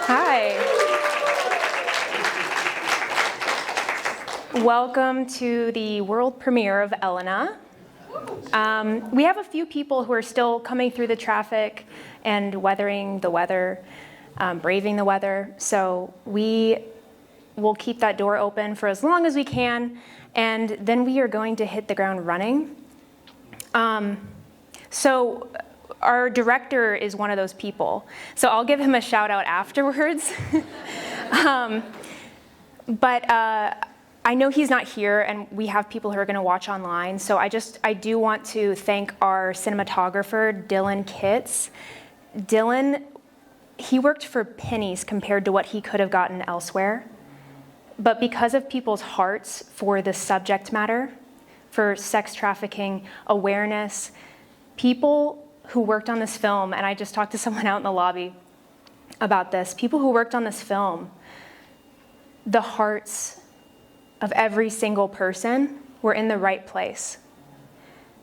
Hi. Welcome to the world premiere of Elena. We have a few people who are still coming through the traffic and weathering the weather, braving the weather. So we will keep that door open for as long as we can, and then we are going to hit the ground running. So our director is one of those people. So I'll give him a shout out afterwards. But I know he's not here, and we have people who are going to watch online. So I do want to thank our cinematographer, Dylan Kitts. Dylan, he worked for pennies compared to what he could have gotten elsewhere. But because of people's hearts for the subject matter, for sex trafficking awareness, people who worked on this film, and I just talked to someone out in the lobby about this, people who worked on this film, the hearts of every single person were in the right place.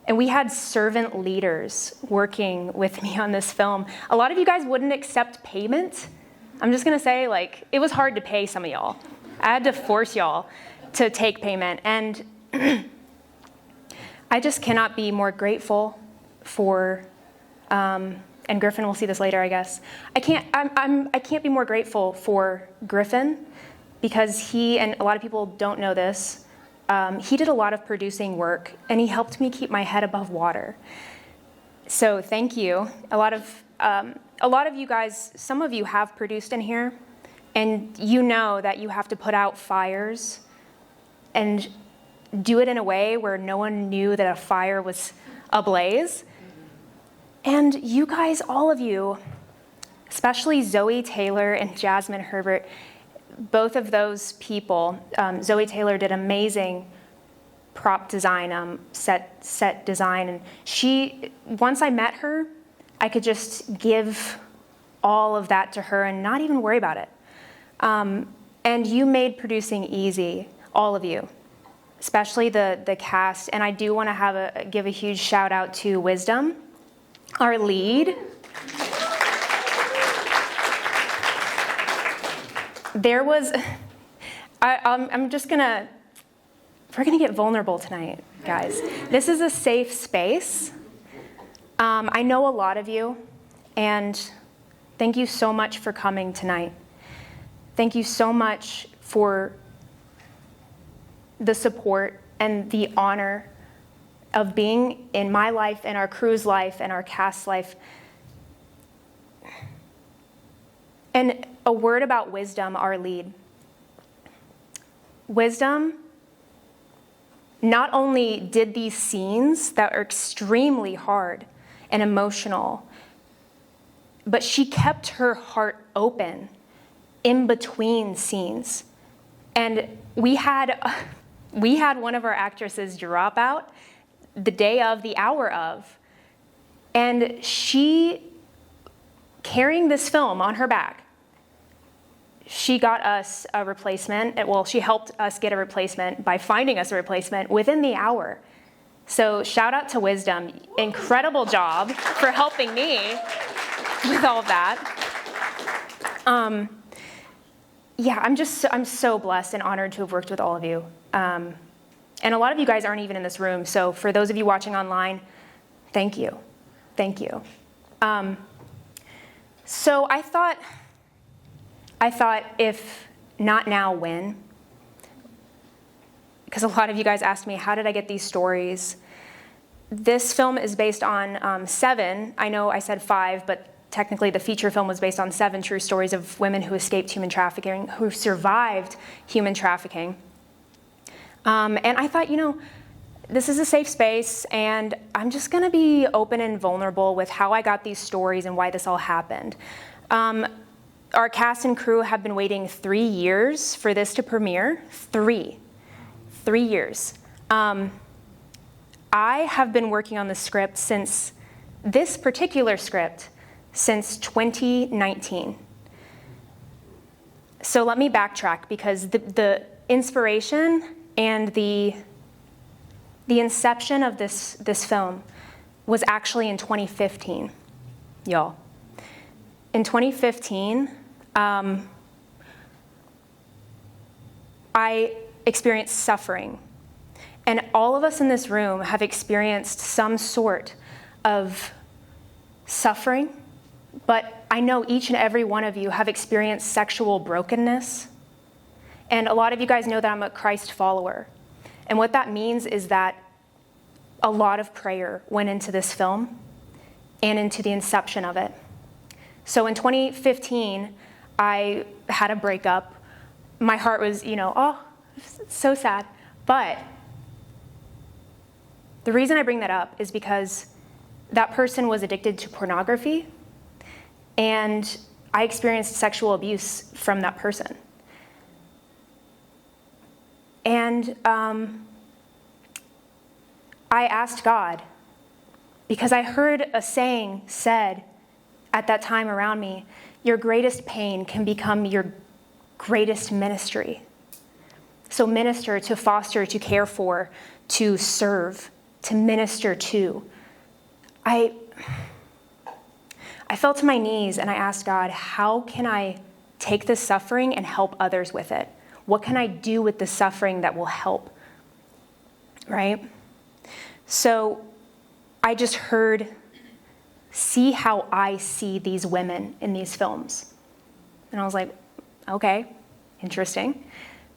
And we had servant leaders working with me on this film. A lot of you guys wouldn't accept payment. I'm just gonna say, it was hard to pay some of y'all. I had to force y'all to take payment. And I just cannot be more grateful for, and Griffin will see this later, I guess. I can't be more grateful for Griffin, because he, and a lot of people don't know this, he did a lot of producing work, and he helped me keep my head above water. So thank you. A lot of you guys, some of you have produced in here, and you know that you have to put out fires and do it in a way where no one knew that a fire was ablaze. And you guys, all of you, especially Zoe Taylor and Jasmine Herbert, both of those people, Zoe Taylor did amazing prop design, set design, and once I met her, I could just give all of that to her and not even worry about it. And you made producing easy, all of you, especially the cast. And I do want to give a huge shout out to Wisdom, our lead. There was, I'm just gonna, we're gonna get vulnerable tonight, guys. This is a safe space. I know a lot of you, and thank you so much for coming tonight. Thank you so much for the support and the honor of being in my life and our crew's life and our cast's life. And a word about Wisdom, our lead. Wisdom not only did these scenes that are extremely hard and emotional, but she kept her heart open in between scenes. And we had one of our actresses drop out the day of, the hour of, and she, carrying this film on her back, she got us a replacement. Well, she helped us get a replacement by finding us a replacement within the hour. So shout out to Wisdom. Incredible job for helping me with all of that. Yeah, I'm so blessed and honored to have worked with all of you. And a lot of you guys aren't even in this room. So for those of you watching online, thank you. Thank you. So I thought if not now, when? Because a lot of you guys asked me, how did I get these stories? This film is based on 7. I know I said 5, but technically the feature film was based on 7 true stories of women who escaped human trafficking, who survived human trafficking. And I thought, this is a safe space, and I'm just going to be open and vulnerable with how I got these stories and why this all happened. Our cast and crew have been waiting 3 years for this to premiere. 3 years. I have been working on this particular script since 2019. So let me backtrack, because the inspiration and the inception of this film was actually in 2015, y'all. In 2015, I experienced suffering. And all of us in this room have experienced some sort of suffering, but I know each and every one of you have experienced sexual brokenness. And a lot of you guys know that I'm a Christ follower. And what that means is that a lot of prayer went into this film and into the inception of it. So in 2015, I had a breakup. My heart was, so sad. But the reason I bring that up is because that person was addicted to pornography, and I experienced sexual abuse from that person. And I asked God, because I heard a saying said at that time around me, your greatest pain can become your greatest ministry. So minister, to foster, to care for, to serve, to minister to. I fell to my knees and I asked God, how can I take this suffering and help others with it? What can I do with the suffering that will help? Right? So I just heard, see how I see these women in these films. And I was like, okay, interesting.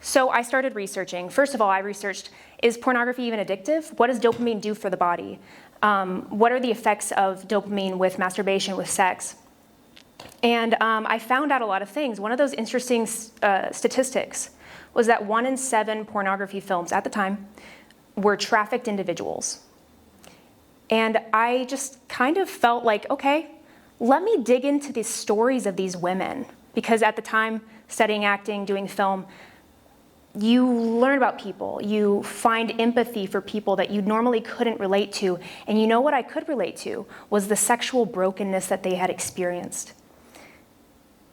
So I started researching. First of all, I researched, is pornography even addictive? What does dopamine do for the body? What are the effects of dopamine with masturbation, with sex? And I found out a lot of things. One of those interesting statistics was that 1 in 7 pornography films at the time were trafficked individuals. And I just kind of felt like, okay, let me dig into the stories of these women. Because at the time, studying acting, doing film, you learn about people. You find empathy for people that you normally couldn't relate to. And you know what I could relate to was the sexual brokenness that they had experienced.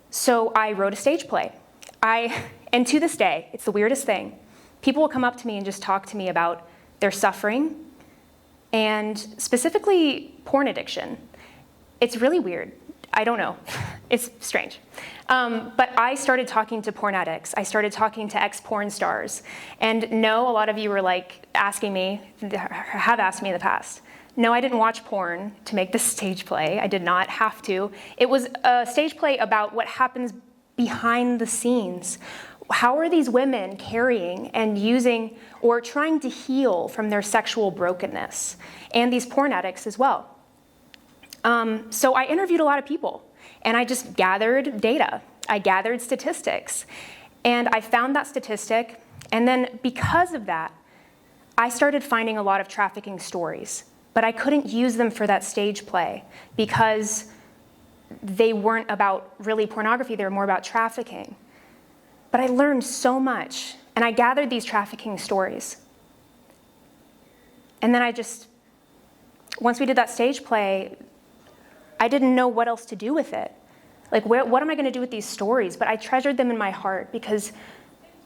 So I wrote a stage play. And to this day, it's the weirdest thing. People will come up to me and just talk to me about their suffering, and specifically porn addiction. It's really weird. I don't know. It's strange. But I started talking to porn addicts. I started talking to ex-porn stars. And no, a lot of you were like asking me, have asked me in the past. No, I didn't watch porn to make this stage play. I did not have to. It was a stage play about what happens behind the scenes. How are these women carrying and using or trying to heal from their sexual brokenness? And these porn addicts as well. So I interviewed a lot of people, and I just gathered data. I gathered statistics, and I found that statistic, and then because of that, I started finding a lot of trafficking stories, but I couldn't use them for that stage play because they weren't about really pornography, they were more about trafficking. But I learned so much, and I gathered these trafficking stories. And then once we did that stage play, I didn't know what else to do with it. Like, what am I going to do with these stories? But I treasured them in my heart because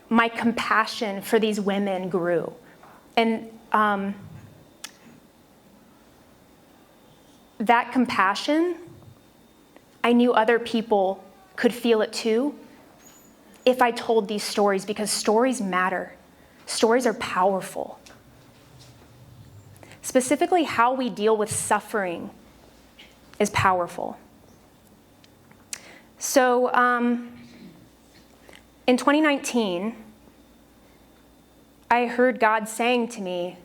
my compassion for these women grew. And that compassion, I knew other people could feel it too if I told these stories, because stories matter. Stories are powerful. Specifically, how we deal with suffering is powerful. So in 2019, I heard God saying to me,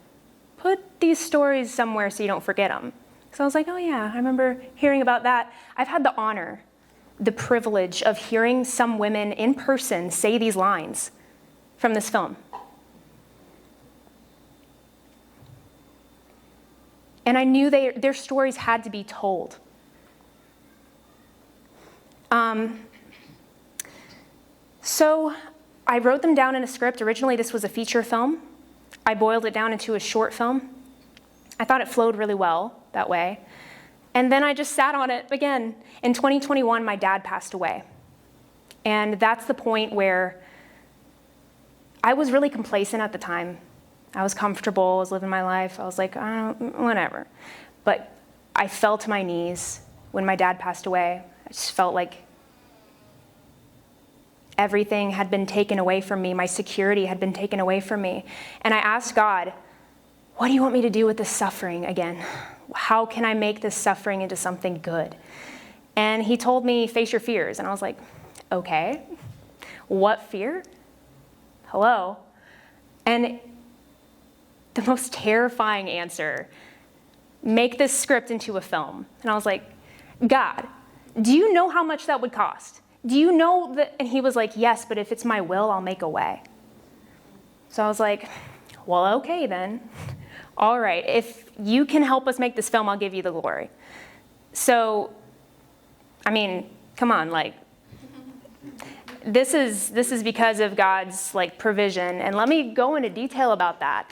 put these stories somewhere so you don't forget them. So I was like, oh yeah, I remember hearing about that. I've had the honor, the privilege of hearing some women in person say these lines from this film. And I knew their stories had to be told. So I wrote them down in a script. Originally, this was a feature film. I boiled it down into a short film. I thought it flowed really well that way. And then I just sat on it again. In 2021, my dad passed away. And that's the point where I was really complacent at the time. I was comfortable, I was living my life. I was like, whatever. But I fell to my knees when my dad passed away. I just felt like everything had been taken away from me. My security had been taken away from me. And I asked God, what do you want me to do with this suffering again? How can I make this suffering into something good? And he told me, face your fears. And I was like, okay, what fear? Hello? And the most terrifying answer, make this script into a film. And I was like, God, do you know how much that would cost? Do you know that? And he was like, yes, but if it's my will, I'll make a way. So I was like, well, okay then. All right, if you can help us make this film, I'll give you the glory. So, I mean, come on, like, this is because of God's like provision, and let me go into detail about that.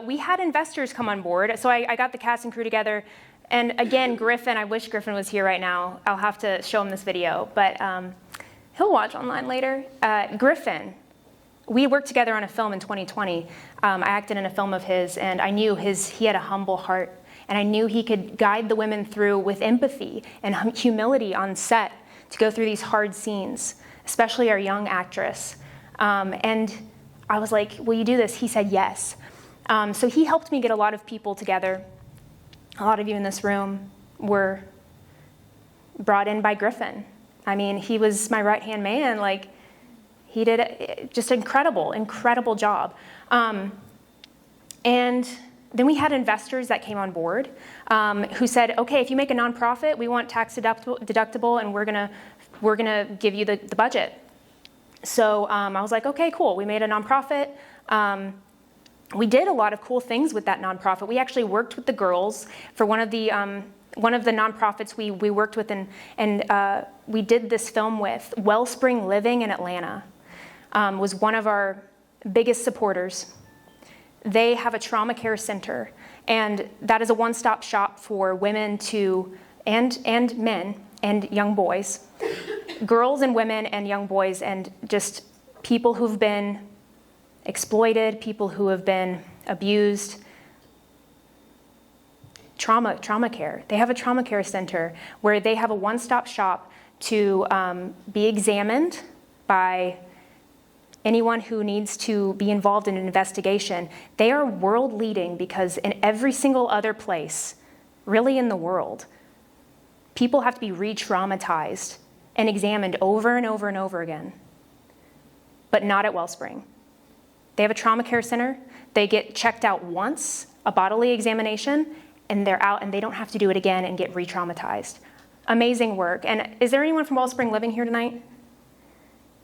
We had investors come on board. So I got the cast and crew together. And again, Griffin, I wish Griffin was here right now. I'll have to show him this video, but he'll watch online later. Griffin, we worked together on a film in 2020. I acted in a film of his, and I knew he had a humble heart, and I knew he could guide the women through with empathy and humility on set to go through these hard scenes, especially our young actress. And I was like, will you do this? He said yes. So he helped me get a lot of people together. A lot of you in this room were brought in by Griffin. I mean, he was my right-hand man. Like, he did just incredible job. And then we had investors that came on board who said, okay, if you make a nonprofit, we want tax deductible, and we're gonna give you the budget. So I was like, okay, cool. We made a nonprofit. We did a lot of cool things with that nonprofit. We actually worked with the girls for one of the nonprofits we worked with, and we did this film with. Wellspring Living in Atlanta was one of our biggest supporters. They have a trauma care center, and that is a one-stop shop for women and men and young boys, girls and women and young boys, and just people who've been exploited, people who have been abused. Trauma care. They have a trauma care center where they have a one-stop shop to be examined by anyone who needs to be involved in an investigation. They are world leading because in every single other place, really in the world, people have to be re-traumatized and examined over and over and over again, but not at Wellspring. They have a trauma care center. They get checked out once, a bodily examination, and they're out, and they don't have to do it again and get re-traumatized. Amazing work. And is there anyone from Wellspring Living here tonight?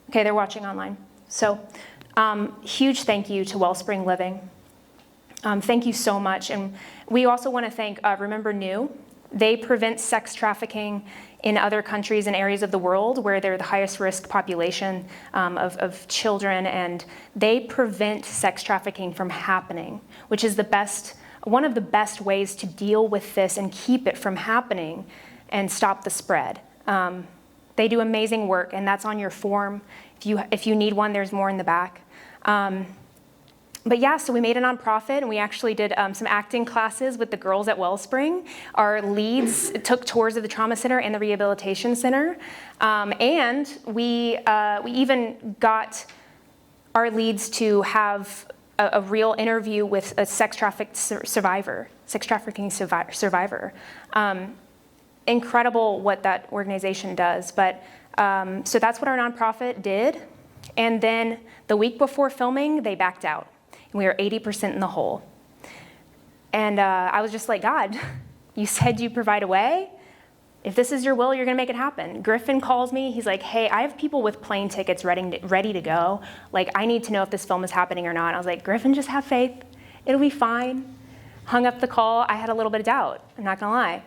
Okay, they're watching online. So huge thank you to Wellspring Living. Thank you so much. And we also want to thank Remember New. They prevent sex trafficking in other countries and areas of the world where they're the highest risk population of children, and they prevent sex trafficking from happening, which is one of the best ways to deal with this and keep it from happening and stop the spread. They do amazing work, and that's on your form. If you need one, there's more in the back. But yeah, so we made a nonprofit, and we actually did some acting classes with the girls at Wellspring. Our leads took tours of the trauma center and the rehabilitation center. And we even got our leads to have a real interview with a sex trafficking survivor. Incredible what that organization does. But so that's what our nonprofit did. And then the week before filming, they backed out. And we were 80% in the hole. And I was just like, God, you said you provide a way. If this is your will, you're going to make it happen. Griffin calls me. He's like, hey, I have people with plane tickets ready to go. Like, I need to know if this film is happening or not. And I was like, Griffin, just have faith. It'll be fine. Hung up the call. I had a little bit of doubt. I'm not going to lie.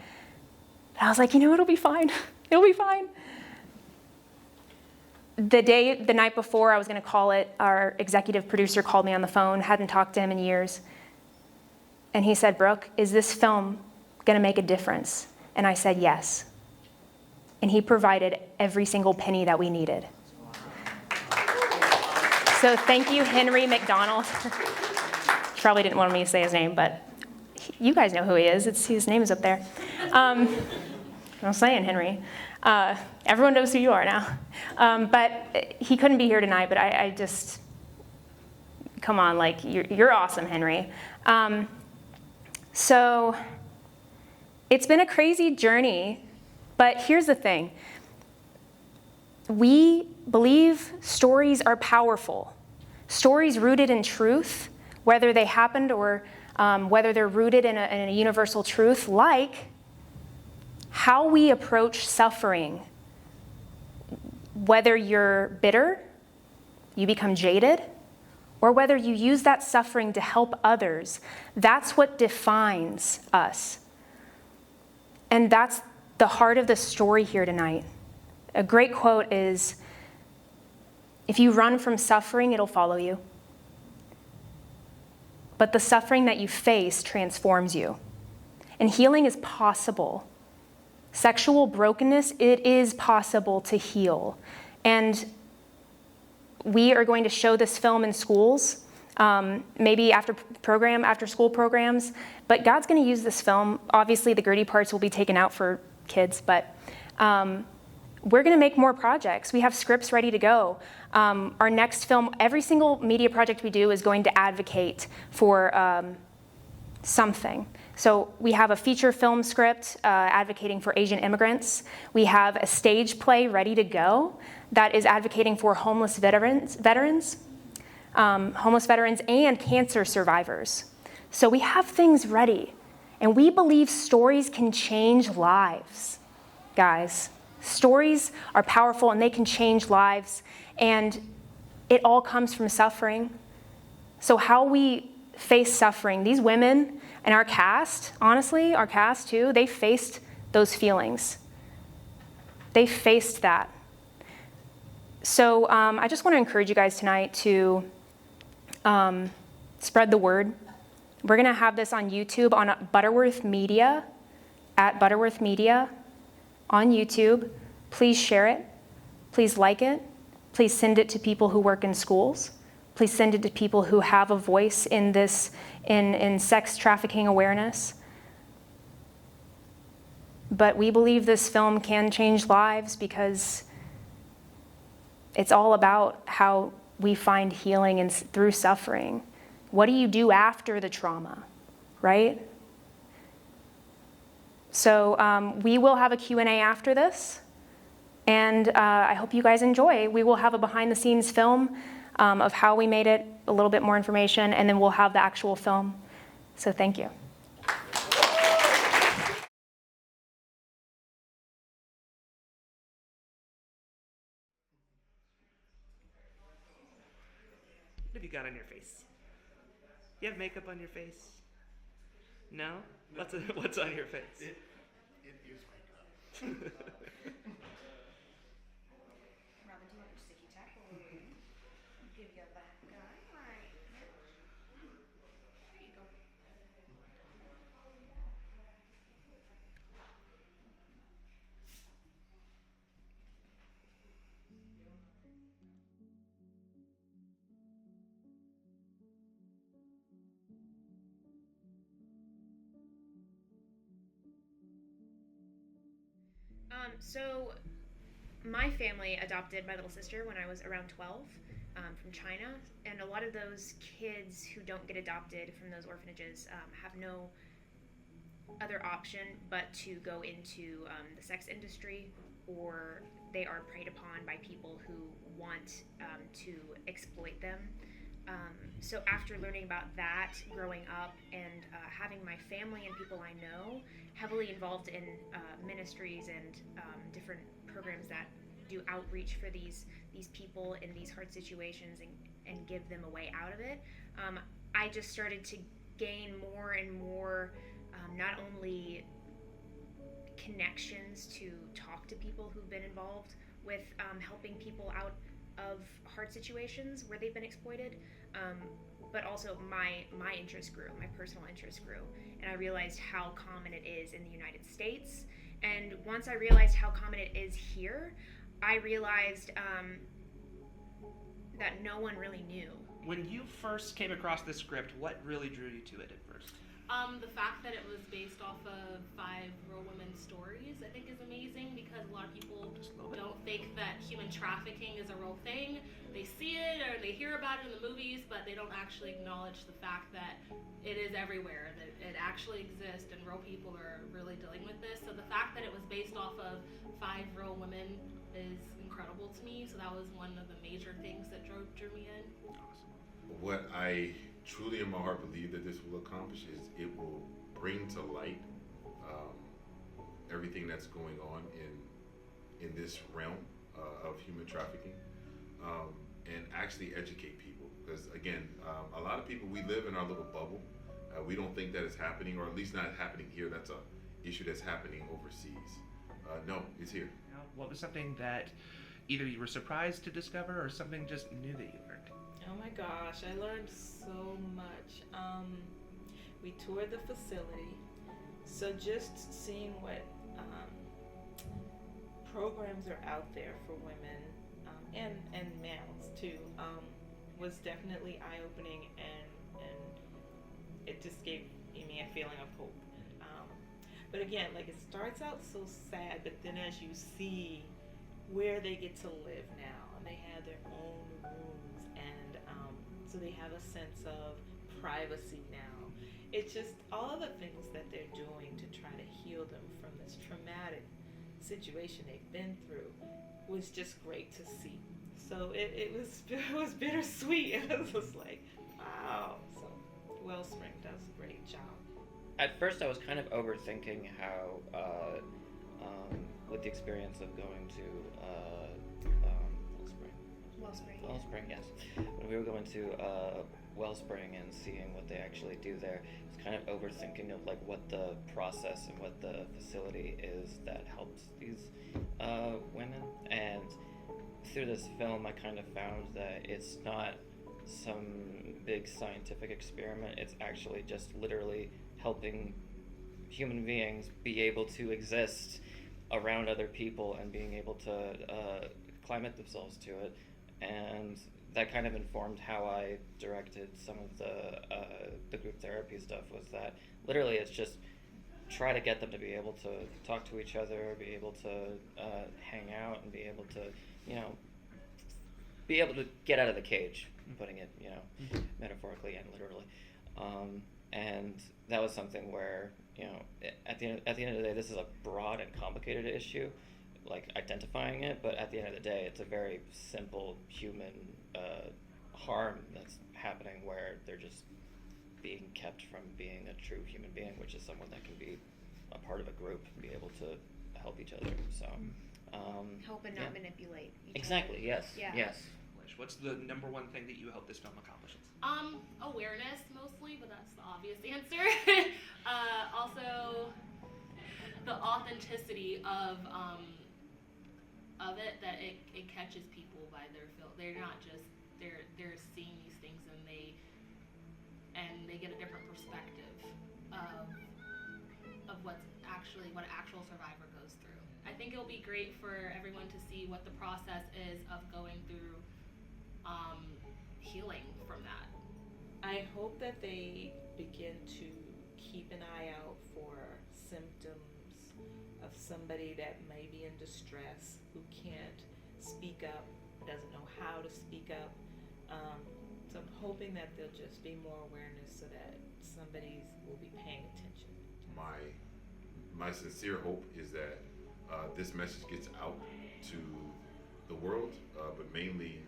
But I was like, it'll be fine. It'll be fine. The night before I was going to call it, our executive producer called me on the phone, hadn't talked to him in years. And he said, Brooke, is this film going to make a difference? And I said, yes. And he provided every single penny that we needed. So thank you, Henry McDonald. He probably didn't want me to say his name, but You guys know who he is. His name is up there. I'm saying, Henry. Everyone knows who you are now. But he couldn't be here tonight, but I just, come on, like, you're awesome, Henry. So it's been a crazy journey, but here's the thing. We believe stories are powerful. Stories rooted in truth, whether they happened or whether they're rooted in a universal truth, like how we approach suffering. Whether you're bitter, you become jaded, or whether you use that suffering to help others, that's what defines us. And that's the heart of the story here tonight. A great quote is, if you run from suffering, it'll follow you. But the suffering that you face transforms you. And healing is possible. Sexual brokenness, it is possible to heal. And we are going to show this film in schools, maybe after school programs, but God's going to use this film. Obviously, the gritty parts will be taken out for kids, but we're going to make more projects. We have scripts ready to go. Our next film, every single media project we do is going to advocate for something. So we have a feature film script advocating for Asian immigrants. We have a stage play ready to go that is advocating for homeless veterans and cancer survivors. So we have things ready, and we believe stories can change lives, guys. Stories are powerful, and they can change lives, and it all comes from suffering. So how we face suffering, these women and our cast, honestly, our cast too, they faced those feelings. They faced that. So I just want to encourage you guys tonight to spread the word. We're going to have this on YouTube on Butterworth Media, at Butterworth Media on YouTube. Please share it. Please like it. Please send it to people who work in schools. Please send it to people who have a voice in this, in sex trafficking awareness. But we believe this film can change lives because it's all about how we find healing and through suffering. What do you do after the trauma, right? So we will have a Q&A after this, and I hope you guys enjoy. We will have a behind-the-scenes film of how we made it, a little bit more information, and then we'll have the actual film. So thank you. What have you got on your face? You have makeup on your face? No? What's on your face? It is makeup. Robin, do you want your sticky tack? Give you that guy right there. There you go. So my family adopted my little sister when I was around 12 from China, and a lot of those kids who don't get adopted from those orphanages have no other option but to go into the sex industry, or they are preyed upon by people who want to exploit them. So after learning about that, growing up, and having my family and people I know heavily involved in ministries and different programs that do outreach for these people in these hard situations and give them a way out of it, I just started to gain more and more not only connections to talk to people who've been involved with helping people out of hard situations where they've been exploited, but also my interest grew, my personal interest grew, and I realized how common it is in the United States. And once I realized how common it is here, I realized that no one really knew When you first came across this script, what really drew you to it at first? The fact that it was based off of 5 real women's stories, I think, is amazing because a lot of people don't think that human trafficking is a real thing. They see it or they hear about it in the movies, but they don't actually acknowledge the fact that it is everywhere, that it actually exists, and real people are really dealing with this. So the fact that it was based off of 5 real women is incredible to me. So that was one of the major things that drew me in. What I truly in my heart believe that this will accomplish is it will bring to light everything that's going on in this realm of human trafficking, and actually educate people. Because again, a lot of people, we live in our little bubble. We don't think that it's happening, or at least not happening here. That's a issue that's happening overseas. No, it's here. Now, what was something that either you were surprised to discover or something just new that you learned? Oh my gosh, I learned so much. We toured the facility, so just seeing what programs are out there for women and males too was definitely eye-opening, and it just gave me a feeling of hope. But again, like, it starts out so sad, but then as you see where they get to live now, and they have their own rooms, and so they have a sense of privacy now. It's just all of the things that they're doing to try to heal them from this traumatic situation they've been through was just great to see. So it was bittersweet. It was just like, wow. So Wellspring does a great job. At first, I was kind of overthinking how, with the experience of going to Wellspring, yes. When we were going to Wellspring and seeing what they actually do there, I was kind of overthinking of like what the process and what the facility is that helps these women. And through this film, I kind of found that it's not some big scientific experiment. It's actually just literally helping human beings be able to exist around other people and being able to climate themselves to it. And that kind of informed how I directed some of the group therapy stuff, was that literally it's just try to get them to be able to talk to each other, be able to hang out, and be able to, be able to get out of the cage, putting it, metaphorically and literally. And that was something where, at the end of the day, this is a broad and complicated issue, like identifying it, but at the end of the day, it's a very simple human harm that's happening where they're just being kept from being a true human being, which is someone that can be a part of a group and be able to help each other. So Help and not manipulate each exactly. other. Yes. Yeah. Yes. What's the number one thing that you hope this film accomplishes? Awareness mostly, but that's the obvious answer. Also, the authenticity of it, that it catches people by their film. They're not just they're seeing these things, and they get a different perspective of what an actual survivor goes through. I think it'll be great for everyone to see what the process is of going through healing from that. I hope that they begin to keep an eye out for symptoms of somebody that may be in distress, who can't speak up, doesn't know how to speak up. So I'm hoping that there'll just be more awareness so that somebody will be paying attention. My sincere hope is that this message gets out to the world, but mainly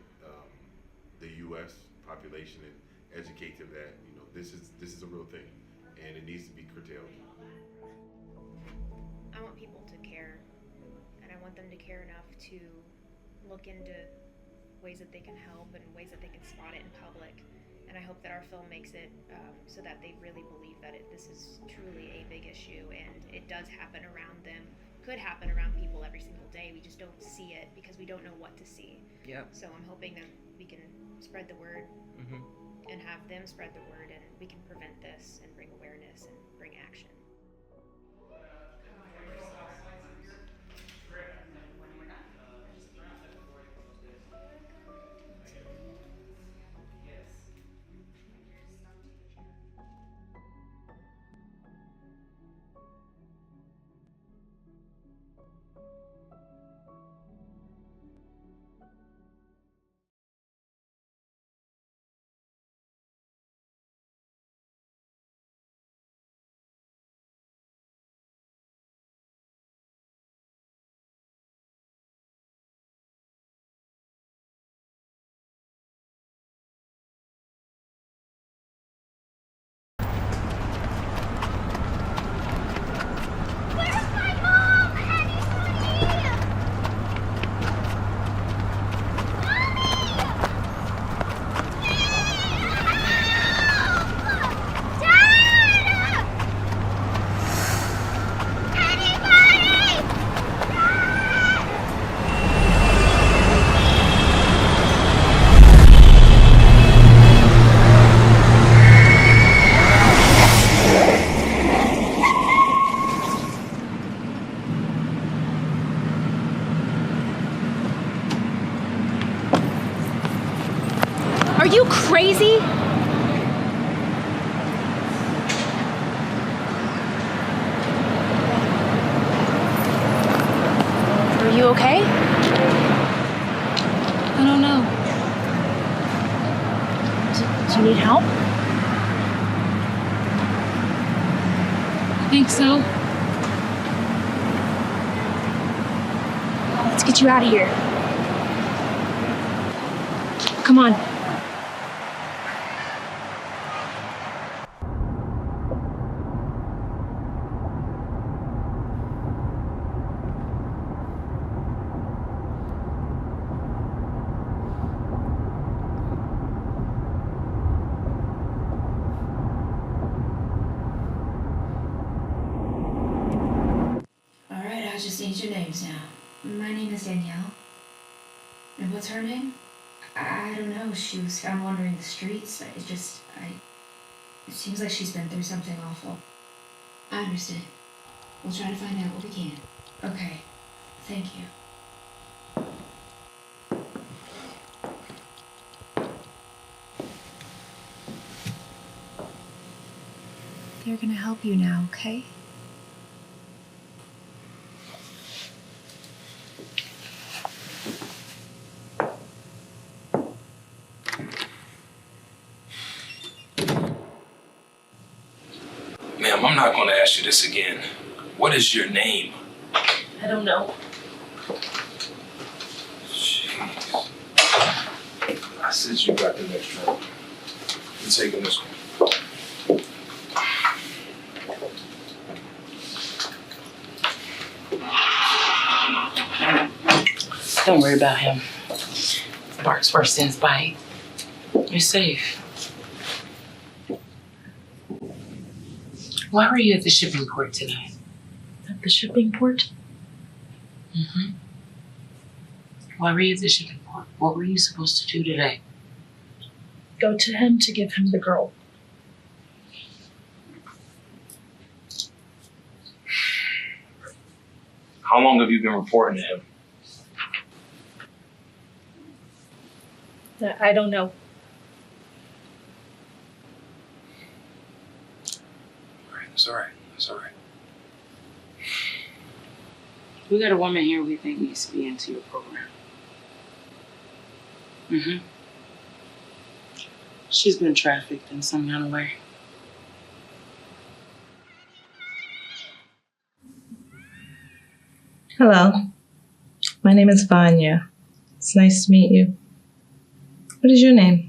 the U.S. population, and educate them that this is a real thing, and it needs to be curtailed. I want people to care, and I want them to care enough to look into ways that they can help and ways that they can spot it in public. And I hope that our film makes it so that they really believe that this is truly a big issue, and it does happen around them. Could happen around people every single day. We just don't see it because we don't know what to see. Yeah. So I'm hoping that we can spread the word and have them spread the word, and we can prevent this and bring awareness and bring action. you crazy? Are you okay? I don't know. Do you need help? I think so. Let's get you out of here. Come on. All right, I just need your names now. My name is Danielle. And what's her name? I don't know. She was found wandering the streets. It seems like she's been through something awful. I understand. We'll try to find out what we can. Okay. Thank you. They're gonna help you now, okay? Ma'am, I'm not going to ask you this again. What is your name? I don't know. Jeez. I said you got the next one. You're taking this one. Don't worry about him. Barks first sins bite. You're safe. Why were you at the shipping port tonight? At the shipping port? Mm-hmm. Why were you at the shipping port? What were you supposed to do today? Go to him to give him the girl. How long have you been reporting to him? I don't know. It's all right. It's all right. We got a woman here we think needs to be into your program. Mm-hmm. She's been trafficked in some kind of way. Hello. My name is Vanya. It's nice to meet you. What is your name?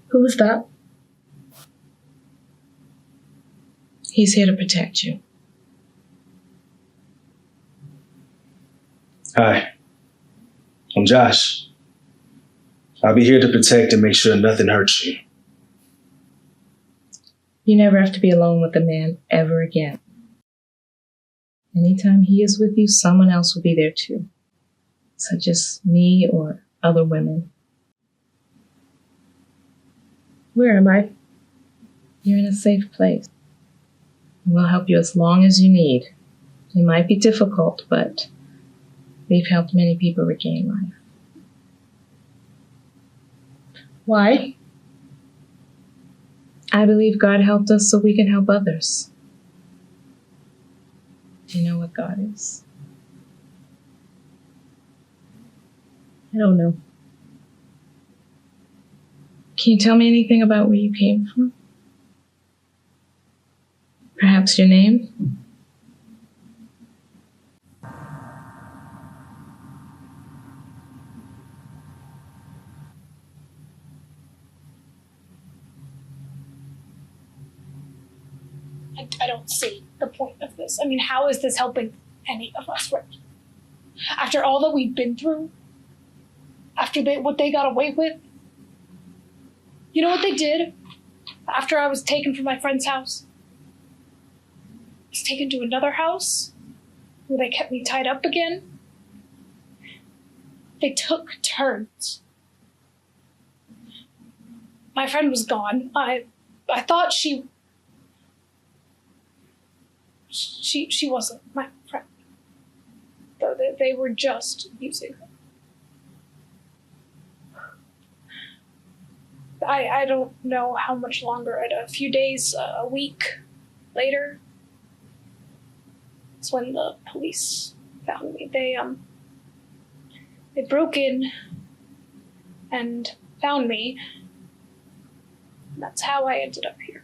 Who was that? He's here to protect you. Hi, I'm Josh. I'll be here to protect and make sure nothing hurts you. You never have to be alone with a man ever again. Anytime he is with you, someone else will be there too, such as me or other women. Where am I? You're in a safe place. We'll help you as long as you need. It might be difficult, but we've helped many people regain life. Why? I believe God helped us so we can help others. Do you know what God is? I don't know. Can you tell me anything about where you came from? Perhaps your name? I don't see the point of this. I mean, how is this helping any of us, right? After all that we've been through? After what they got away with? You know what they did? After I was taken from my friend's house? I was taken to another house where they kept me tied up again. They took turns. My friend was gone. I thought she wasn't my friend. Though that they were just abusing her. I don't know how much longer, a few days, a week later, it's when the police found me. They broke in and found me. And that's how I ended up here.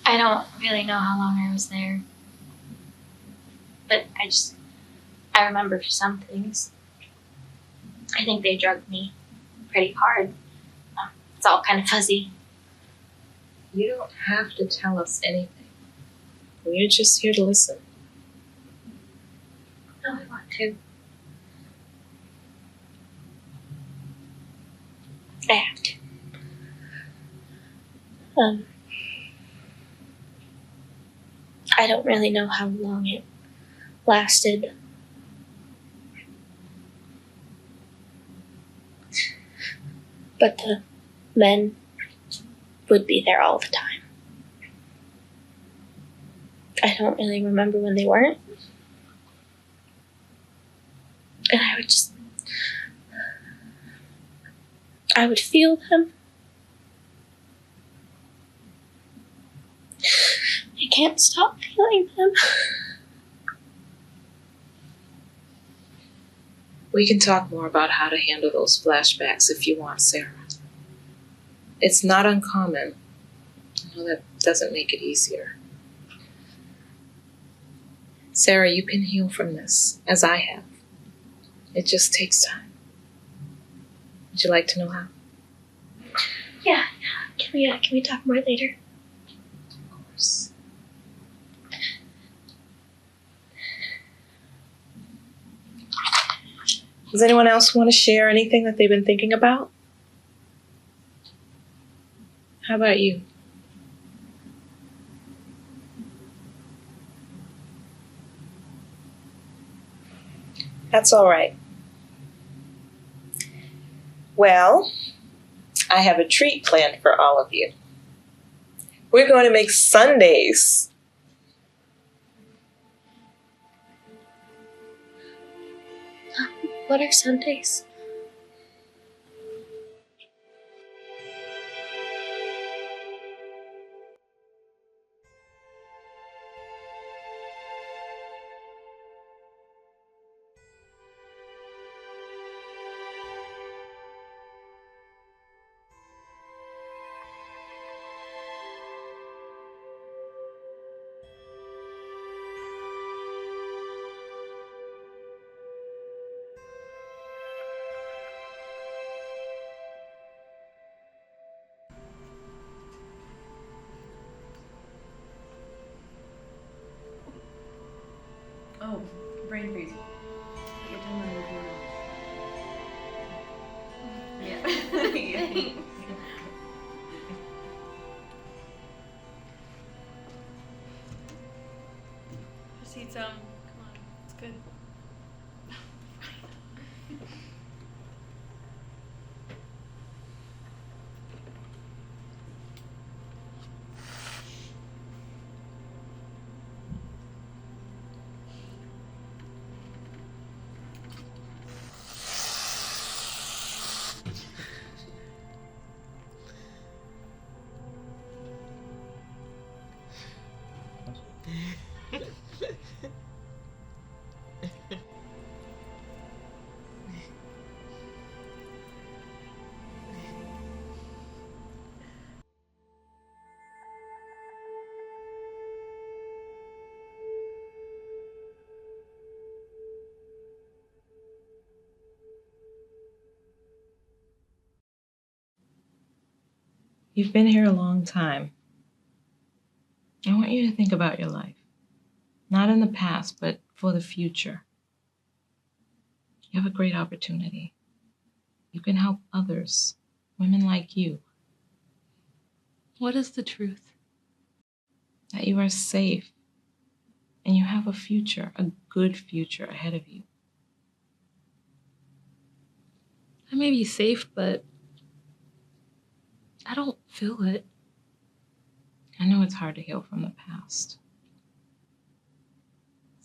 I don't really know how long I was there. But I remember some things. I think they drugged me pretty hard. It's all kind of fuzzy. You don't have to tell us anything. We're just here to listen. No, I want to. I have to. I don't really know how long it lasted. But the men would be there all the time. I don't really remember when they weren't. And I would feel them. I can't stop feeling them. We can talk more about how to handle those flashbacks if you want, Sarah. It's not uncommon. I know that doesn't make it easier. Sarah, you can heal from this, as I have. It just takes time. Would you like to know how? Yeah. Can we talk more later? Of course. Does anyone else want to share anything that they've been thinking about? How about you? That's all right. Well, I have a treat planned for all of you. We're going to make sundaes. What are Sundays? Oh, brain freeze. Your timer will go off. Yeah. Just eat some. Come on, it's good. You've been here a long time. I want you to think about your life. Not in the past, but for the future. You have a great opportunity. You can help others, women like you. What is the truth? That you are safe and you have a future, a good future ahead of you. I may be safe, but I don't feel it. I know it's hard to heal from the past.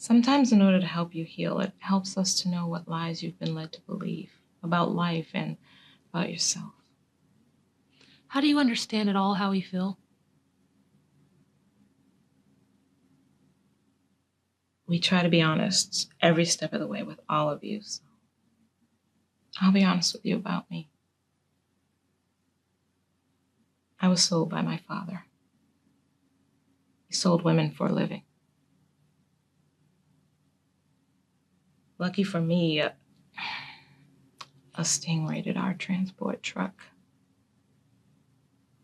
Sometimes in order to help you heal, it helps us to know what lies you've been led to believe about life and about yourself. How do you understand at all how we feel? We try to be honest every step of the way with all of you. So I'll be honest with you about me. I was sold by my father. He sold women for a living. Lucky for me, a sting raided our transport truck.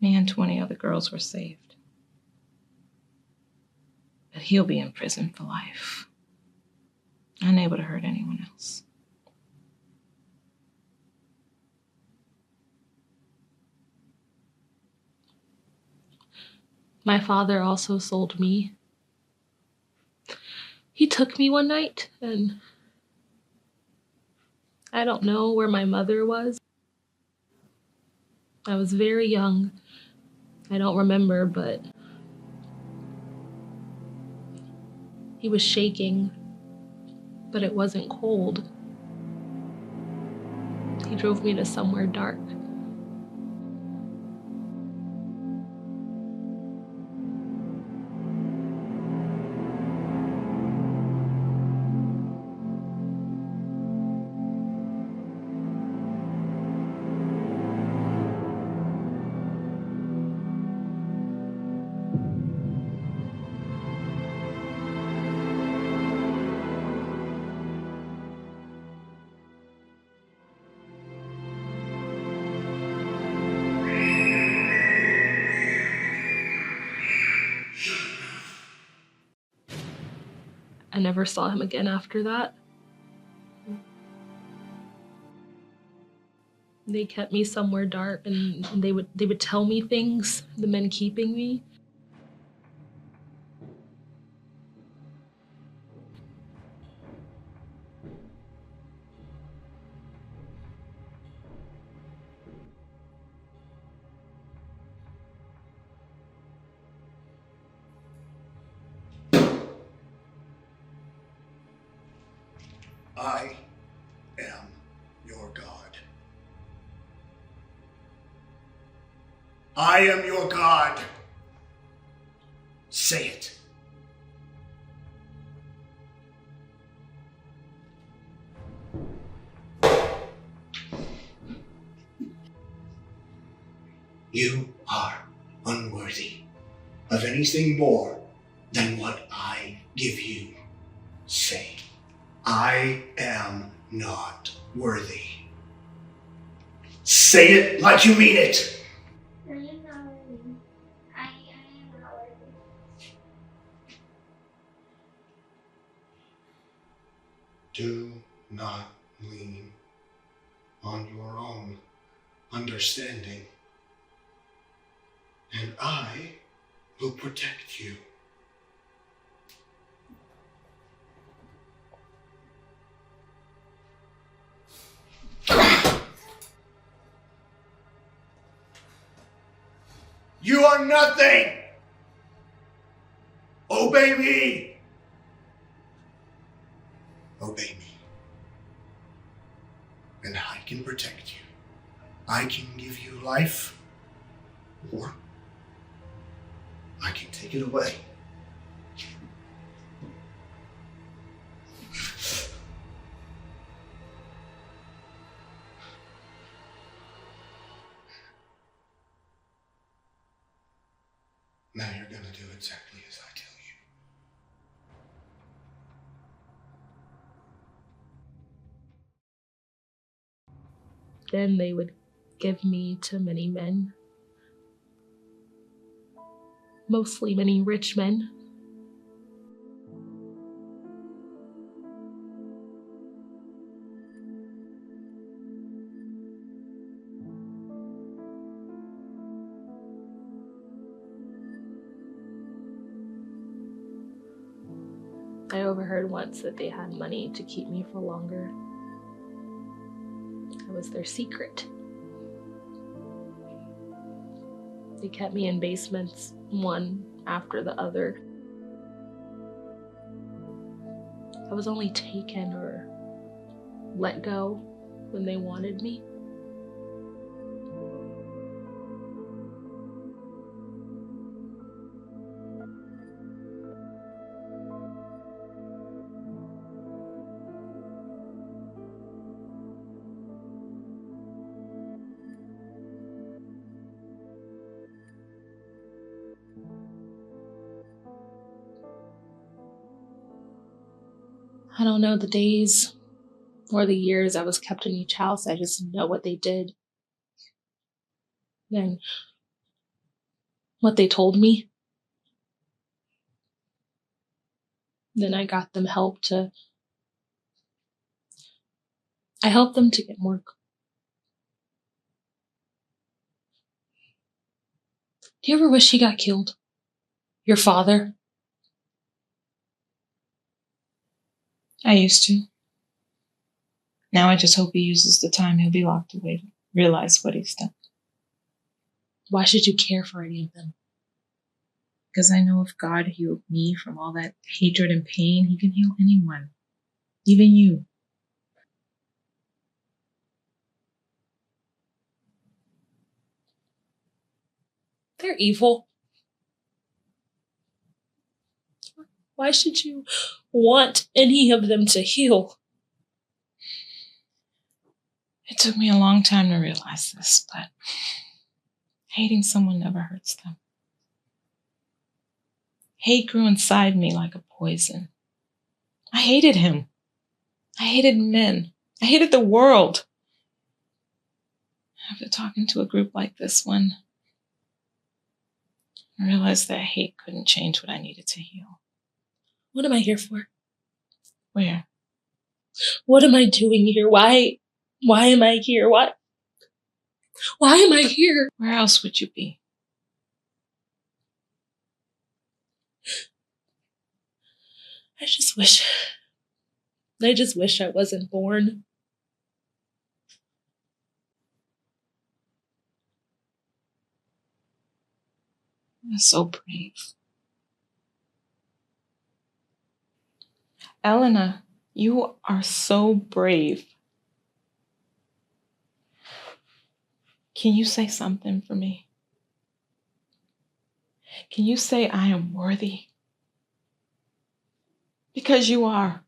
Me and 20 other girls were saved. But he'll be in prison for life, unable to hurt anyone else. My father also sold me. He took me one night, and I don't know where my mother was. I was very young. I don't remember, but he was shaking, but it wasn't cold. He drove me to somewhere dark. I never saw him again after that. They kept me somewhere dark, and they would tell me things, the men keeping me. I am your God. I am your God. Say it. You are unworthy of anything more than what I give you. Say, I am not worthy. Say it like you mean it. I am not worthy. I am not worthy. Do not lean on your own understanding, and I will protect you. You are nothing! Obey me! Obey me. And I can protect you. I can give you life, or I can take it away. Now you're gonna do exactly as I tell you. Then they would give me to many men, mostly many rich men. I overheard once that they had money to keep me for longer. I was their secret. They kept me in basements, one after the other. I was only taken or let go when they wanted me. I don't know the days or the years I was kept in each house. I just know what they did. Then what they told me. Then I got them help to. I helped them to get more. Do you ever wish he got killed? Your father? I used to. Now I just hope he uses the time he'll be locked away to realize what he's done. Why should you care for any of them? Because I know if God healed me from all that hatred and pain, he can heal anyone. Even you. They're evil. Why should you want any of them to heal? It took me a long time to realize this, but hating someone never hurts them. Hate grew inside me like a poison. I hated him. I hated men. I hated the world. After talking to a group like this one, I realized that hate couldn't change what I needed to heal. What am I here for? Where? What am I doing here? Why am I here? Why am I here? Where else would you be? I just wish I wasn't born. You're so brave. Elena, you are so brave. Can you say something for me? Can you say I am worthy? Because you are.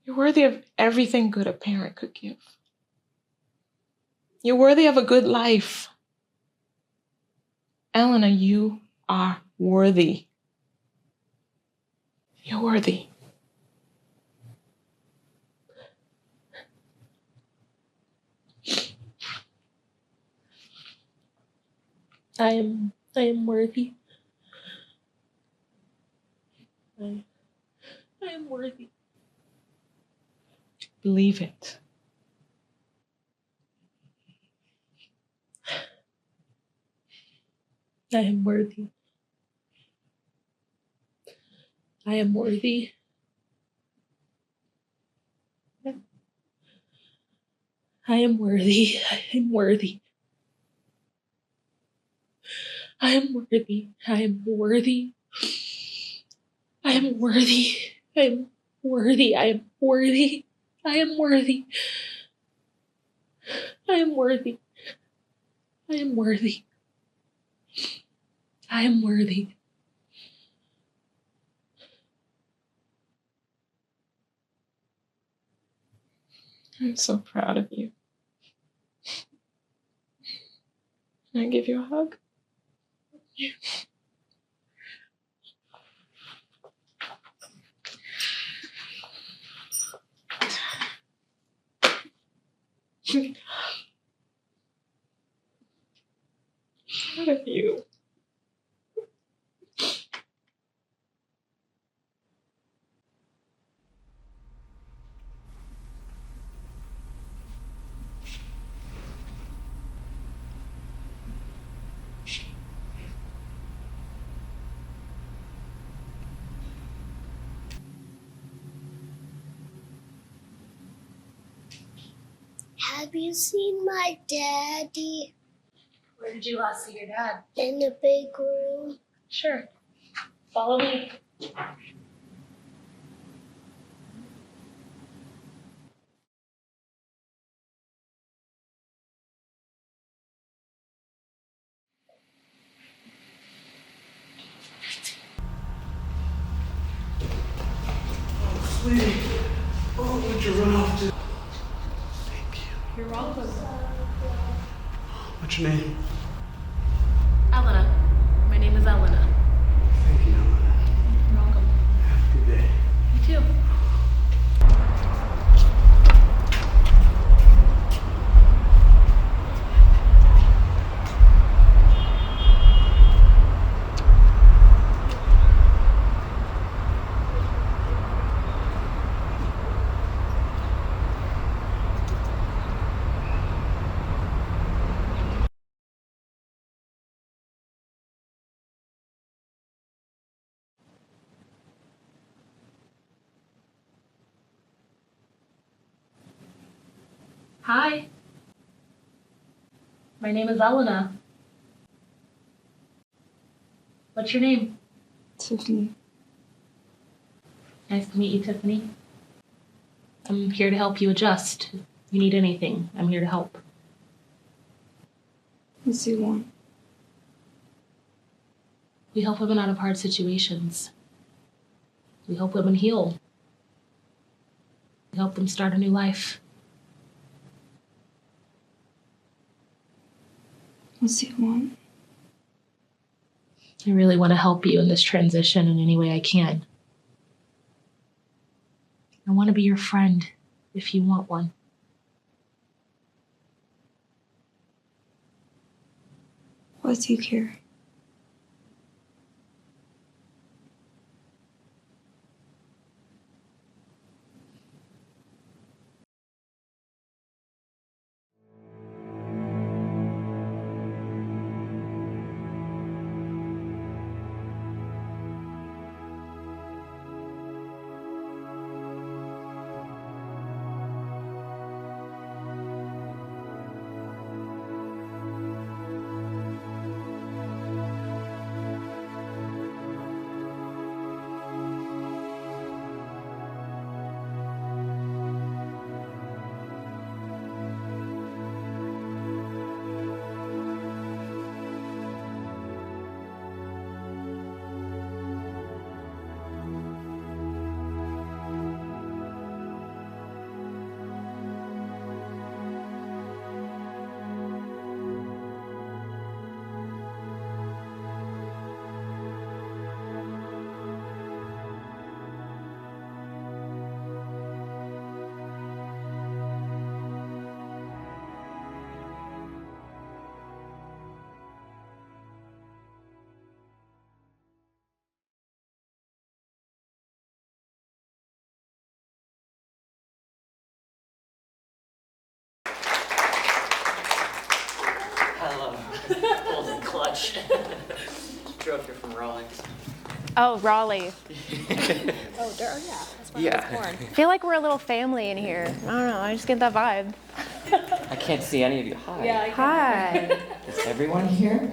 You're worthy of everything good a parent could give. You're worthy of a good life. Elena, you are worthy. You're worthy. I am worthy. I am worthy. Believe it. I am worthy. I am worthy. I am worthy. I am worthy. I am worthy. I am worthy. I am worthy. I am worthy. I am worthy. I am worthy. I am worthy. I am worthy. I am worthy. I'm so proud of you. Can I give you a hug? Proud of you. Have you seen my daddy? Where did you last see your dad? In the big room. Sure. Follow me. sweetie. Oh, would you run off to? You're welcome. What's your name? Elena. My name is Elena. Thank you, Elena. You're welcome. Have a good day. You too. Hi. My name is Elena. What's your name? Tiffany. Nice to meet you, Tiffany. I'm here to help you adjust. If you need anything, I'm here to help. What do you want? We help women out of hard situations. We help women heal. We help them start a new life. What do you want? I really want to help you in this transition in any way I can. I want to be your friend if you want one. Why do you care? Hello. Golden clutch. Drove here from Raleigh. Oh, Raleigh. Oh, yeah. That's where I was born. I feel like we're a little family in here. I don't know. I just get that vibe. I can't see any of you. Hi. Yeah, I Hi. Is everyone here?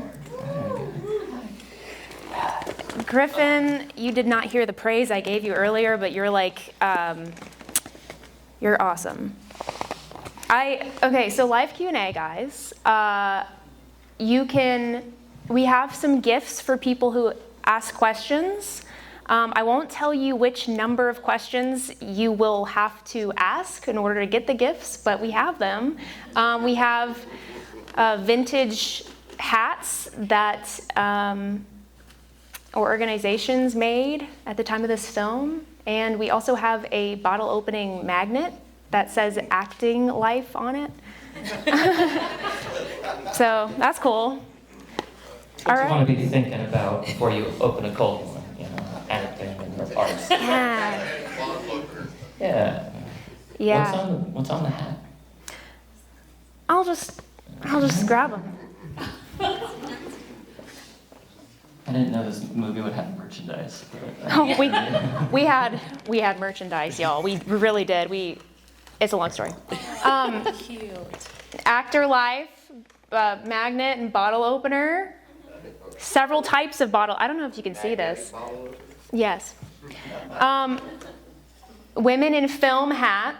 Griffin, you did not hear the praise I gave you earlier, but you're like, you're awesome. Okay, so live Q&A, guys. We have some gifts for people who ask questions. I won't tell you which number of questions you will have to ask in order to get the gifts, but we have them. We have vintage hats that organizations made at the time of this film, and we also have a bottle opening magnet that says acting life on it. So that's cool. What you want to be thinking about before you open a cold one, you know, acting and arts. Yeah. Yeah. Yeah. What's on the hat? I'll just grab them. I didn't know this movie would have merchandise. Oh, we had merchandise, y'all. We really did. It's a long story. Cute. Actor life, magnet and bottle opener. Several types of bottle. I don't know if you can see this. Yes. Women in film hat.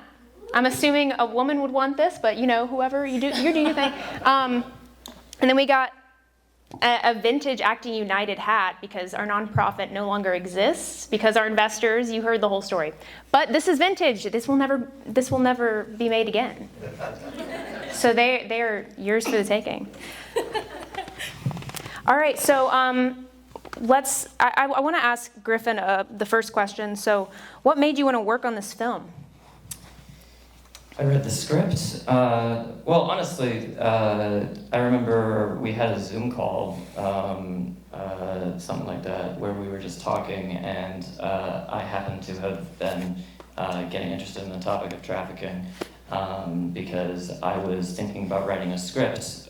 I'm assuming a woman would want this, but you know, whoever you do your thing. And then we got a vintage Acting United hat because our nonprofit no longer exists because our investors, you heard the whole story. But this is vintage. This will never be made again. So they are yours for the taking. All right, so I want to ask Griffin the first question. So what made you want to work on this film? I read the script. Well, honestly, I remember we had a Zoom call, something like that, where we were just talking, and I happened to have been getting interested in the topic of trafficking because I was thinking about writing a script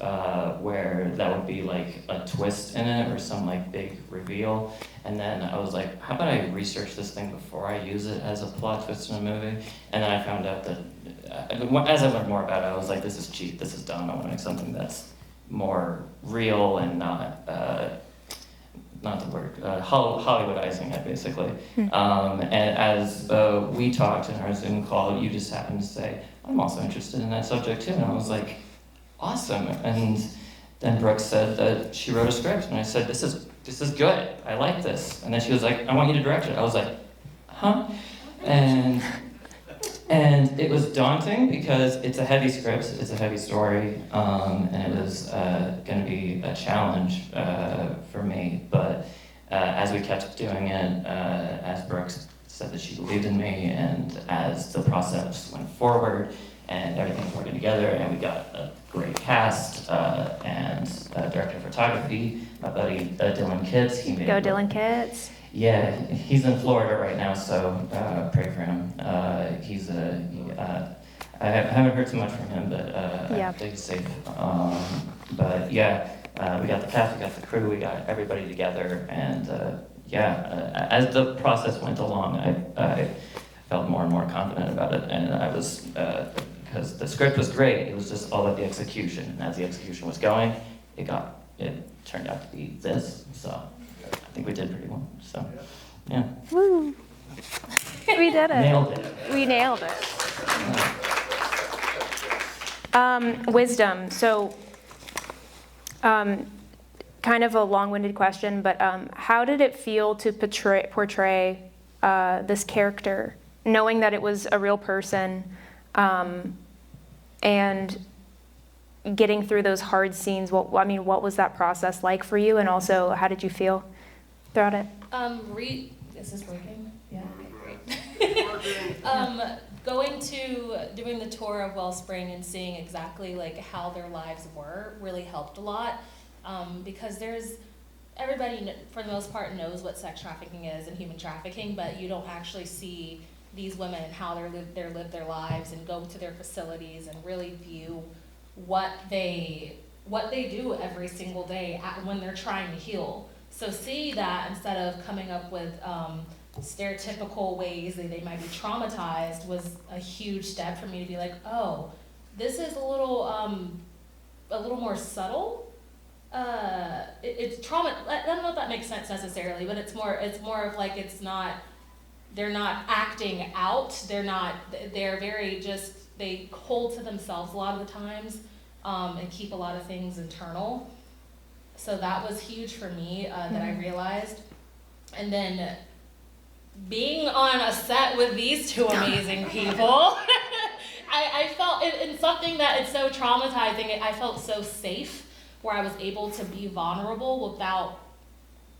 where that would be like a twist in it or some like big reveal. And then I was like, how about I research this thing before I use it as a plot twist in a movie? And then I found out that as I learned more about it, I was like, this is cheap, this is dumb. I want to make something that's more real and not the word, Hollywoodizing it, basically. And as we talked in our Zoom call, you just happened to say, I'm also interested in that subject too. And I was like, awesome. And then Brooke said that she wrote a script. And I said, this is good. I like this. And then she was like, I want you to direct it. I was like, huh? And it was daunting because it's a heavy script, it's a heavy story, and it was going to be a challenge for me. But as we kept doing it, as Brooke said that she believed in me, and as the process went forward, and everything was working together, and we got a great cast and director of photography, my buddy Dylan Kitts. Dylan Kitts. Yeah, he's in Florida right now, so pray for him. I haven't heard too much from him, but I think he's safe. But yeah, we got the cast, we got the crew, we got everybody together, and as the process went along, I felt more and more confident about it, and I was, because the script was great, it was just all about the execution, and as the execution was going, it turned out to be this, so. I think we did pretty well, so, yeah. Woo! We did it. Nailed it. We nailed it. Wisdom. So, kind of a long-winded question, but how did it feel to portray this character, knowing that it was a real person, and getting through those hard scenes? What was that process like for you, and also how did you feel throughout it? Is this working? Yeah, great. Doing the tour of Wellspring and seeing exactly like how their lives were really helped a lot, because everybody for the most part knows what sex trafficking is and human trafficking, but you don't actually see these women and how they live their lives and go to their facilities and really view what they do every single day when they're trying to heal. So see that instead of coming up with stereotypical ways that they might be traumatized was a huge step for me to be like, oh, this is a little more subtle. It's trauma. I don't know if that makes sense necessarily, but it's more of like they're not acting out. They're very they hold to themselves a lot of the times and keep a lot of things internal. So that was huge for me that I realized. And then being on a set with these two amazing people, I felt in something that it's so traumatizing, I felt so safe where I was able to be vulnerable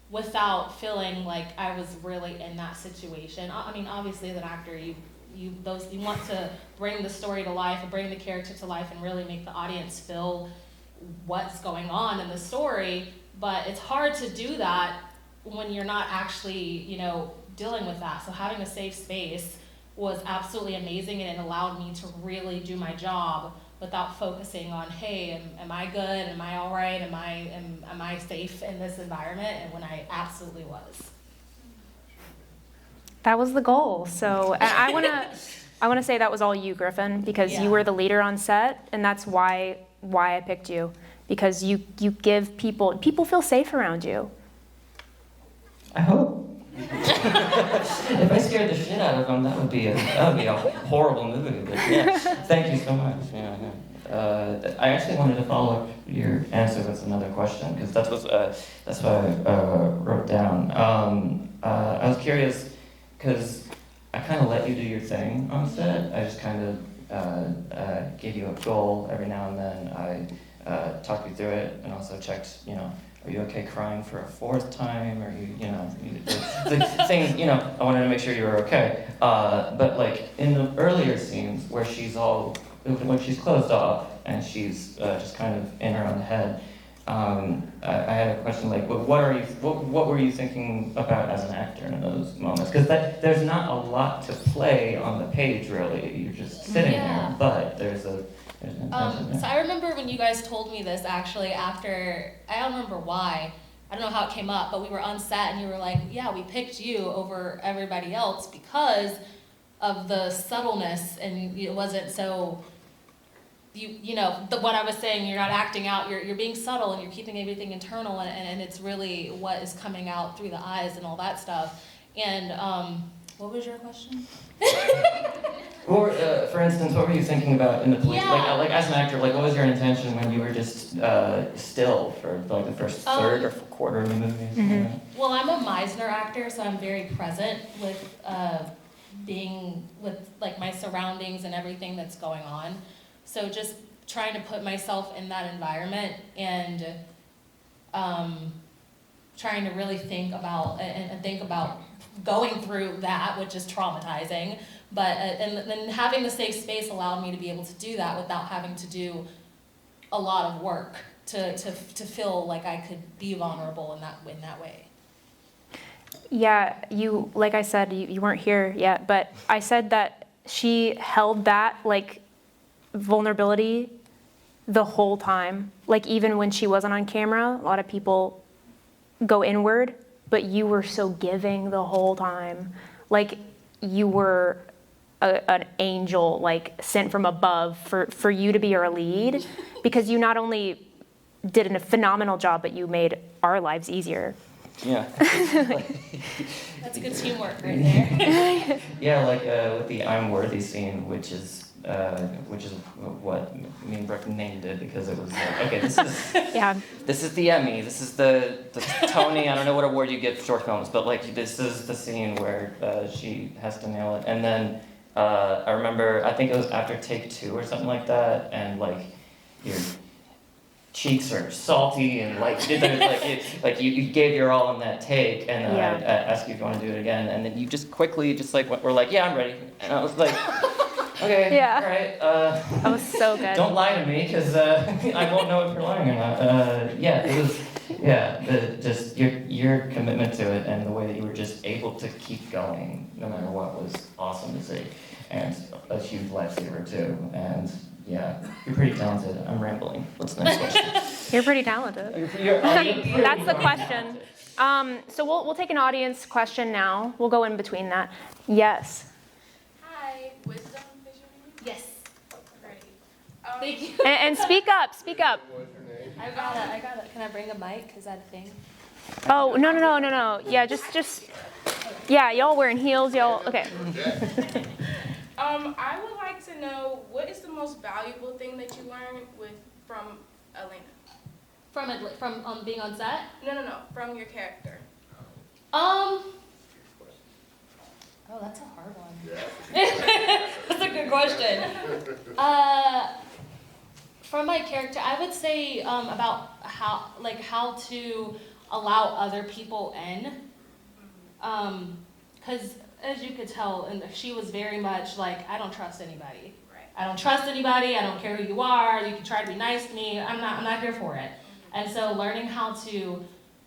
without feeling like I was really in that situation. I mean, obviously as an actor, you want to bring the story to life and bring the character to life and really make the audience feel what's going on in the story, but it's hard to do that when you're not actually, dealing with that. So having a safe space was absolutely amazing, and it allowed me to really do my job without focusing on, hey, am I good? Am I all right? Am I safe in this environment? And when I absolutely was. That was the goal. So I want to say that was all you, Griffin, because you were the leader on set, and that's why I picked you, because you give people feel safe around you. I hope. If I scared the shit out of them, that would be a horrible movie. But yeah, thank you so much. Yeah. I actually wanted to follow up your answer with another question, because that's what I wrote down. I was curious, because I kind of let you do your thing on set. I just kind of gave you a goal every now and then. I talked you through it, and also checked, are you okay crying for a fourth time? Or the thing, I wanted to make sure you were okay. But like in the earlier scenes where when she's closed off and she's just kind of in her own head, I had a question like, what were you thinking about as an actor in those moments? Because there's not a lot to play on the page really. You're just sitting there, but there's an intention there. So I remember when you guys told me this actually after, I don't remember why, I don't know how it came up, but we were on set and you were like, yeah, we picked you over everybody else because of the subtleness, and it wasn't so, what I was saying, you're not acting out, you're being subtle and you're keeping everything internal, and it's really what is coming out through the eyes and all that stuff. And what was your question? Or, for instance, what were you thinking about in the police? Yeah. Like as an actor, what was your intention when you were just still for the first third or quarter of the movie? Mm-hmm. Well, I'm a Meisner actor, so I'm very present with being with my surroundings and everything that's going on. So just trying to put myself in that environment and trying to really think about going through that, which is traumatizing, but and then having the safe space allowed me to be able to do that without having to do a lot of work to feel like I could be vulnerable in that way. Yeah, like I said, you weren't here yet, but I said that she held that vulnerability the whole time. Even when she wasn't on camera, a lot of people go inward, but you were so giving the whole time. You were an angel, sent from above for you to be our lead, because you not only did a phenomenal job, but you made our lives easier. Yeah. That's good teamwork right there. Yeah, with the I'm worthy scene, which is what me and Brooke named it, because it was okay, this is the Emmy, this is the Tony, I don't know what award you get for short films, but this is the scene where she has to nail it. And then I remember, I think it was after take 2 or something like that, and your cheeks are salty and you gave your all in that take, and then I asked you if you want to do it again, and then you just quickly were like, yeah, I'm ready. And I was like, okay, yeah. All right. That was so good. Don't lie to me, because I won't know if you're lying or not. It was, just your commitment to it and the way that you were just able to keep going no matter what was awesome to see, and a huge lifesaver too. And yeah, you're pretty talented. I'm rambling. What's the next question? You're pretty talented. That's the question. So we'll take an audience question now. We'll go in between that. Yes. Hi, wisdom vision. Yes. Great. Thank you. And speak up. I got it. Can I bring a mic? Is that a thing? Oh, no. Yeah, just. Yeah, y'all wearing heels, y'all. Okay. I would like to know, what is the most valuable thing that you learned from Elena? From being on set? No, from your character. Oh, that's a hard one. Yeah. That's a good question. From my character, I would say about how to allow other people in. Because as you could tell, and she was very much I don't trust anybody. Right. I don't trust anybody. I don't care who you are. You can try to be nice to me. I'm not here for it. And so learning how to,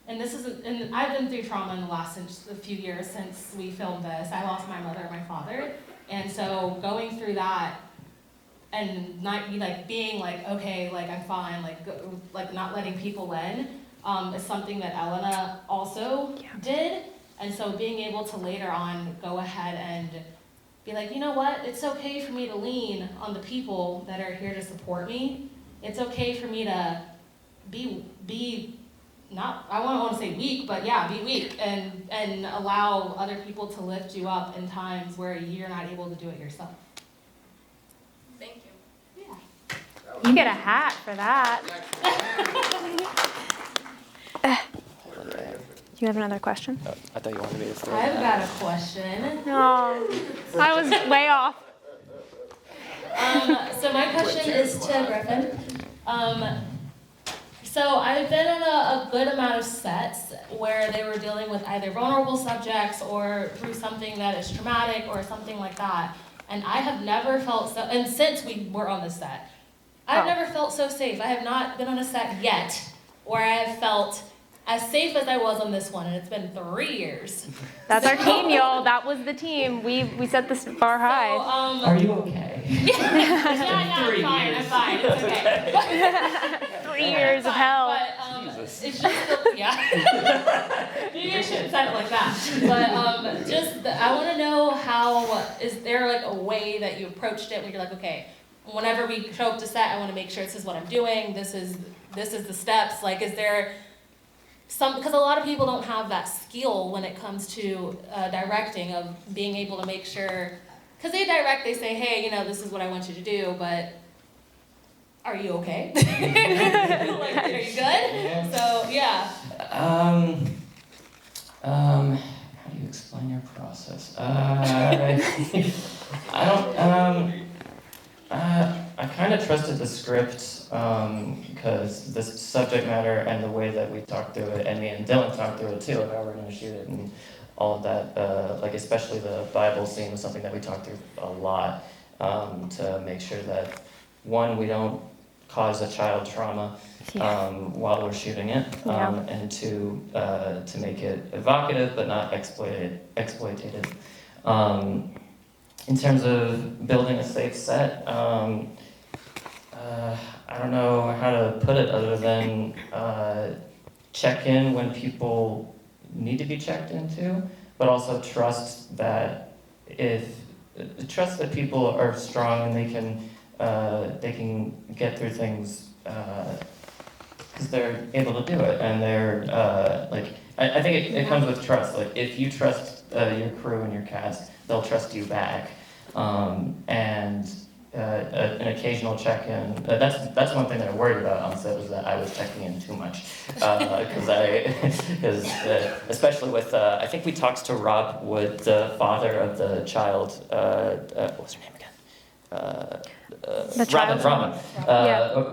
and I've been through trauma in the last few years since we filmed this. I lost my mother and my father, and so going through that and not being okay, I'm fine, not letting people in is something that Elena also did. And so being able to later on go ahead and be you know what, it's okay for me to lean on the people that are here to support me. It's okay for me to be not, I don't want to say weak, but be weak and allow other people to lift you up in times where you're not able to do it yourself. Thank you. Yeah. You get a hat for that. Do you have another question? I thought you wanted me to throw I've that. got a question. No, I was way off. So my question is to Griffin. So I've been on a good amount of sets where they were dealing with either vulnerable subjects or through something that is traumatic or something like that. And I have never felt so, and since we were on the set, I've never felt so safe. I have not been on a set yet where I have felt as safe as I was on this one, and it's been 3 years. That's our team, y'all. That was the team. We set this bar high. Are you okay? Yeah, I'm fine. I'm fine. It's okay. 3 years of hell. But it's just, yeah. Maybe I shouldn't say it like that. But I want to know how, is there like a way that you approached it when you're like, okay, whenever we show up to set, I want to make sure this is what I'm doing. This is the steps. Like, is there because a lot of people don't have that skill when it comes to directing, of being able to make sure, because they direct, they say, hey, this is what I want you to do, but are you okay? Like, are you good? So, yeah. How do you explain your process? I kind of trusted the script because the subject matter and the way that we talked through it, and me and Dylan talked through it too, of how we're going to shoot it and all of that. Like especially the Bible scene was something that we talked through a lot to make sure that, one, we don't cause a child trauma while we're shooting it, and two, to make it evocative but not exploitative. In terms of building a safe set, I don't know how to put it other than check in when people need to be checked into, but also trust that people are strong and they can get through things because they're able to do it, and they're I think it comes with trust. Like if you trust your crew and your cast, they'll trust you back. And an occasional check-in. That's one thing that I worried about on set, was that I was checking in too much, because especially with I think we talked to Rob Wood, the father of the child. What's her name again?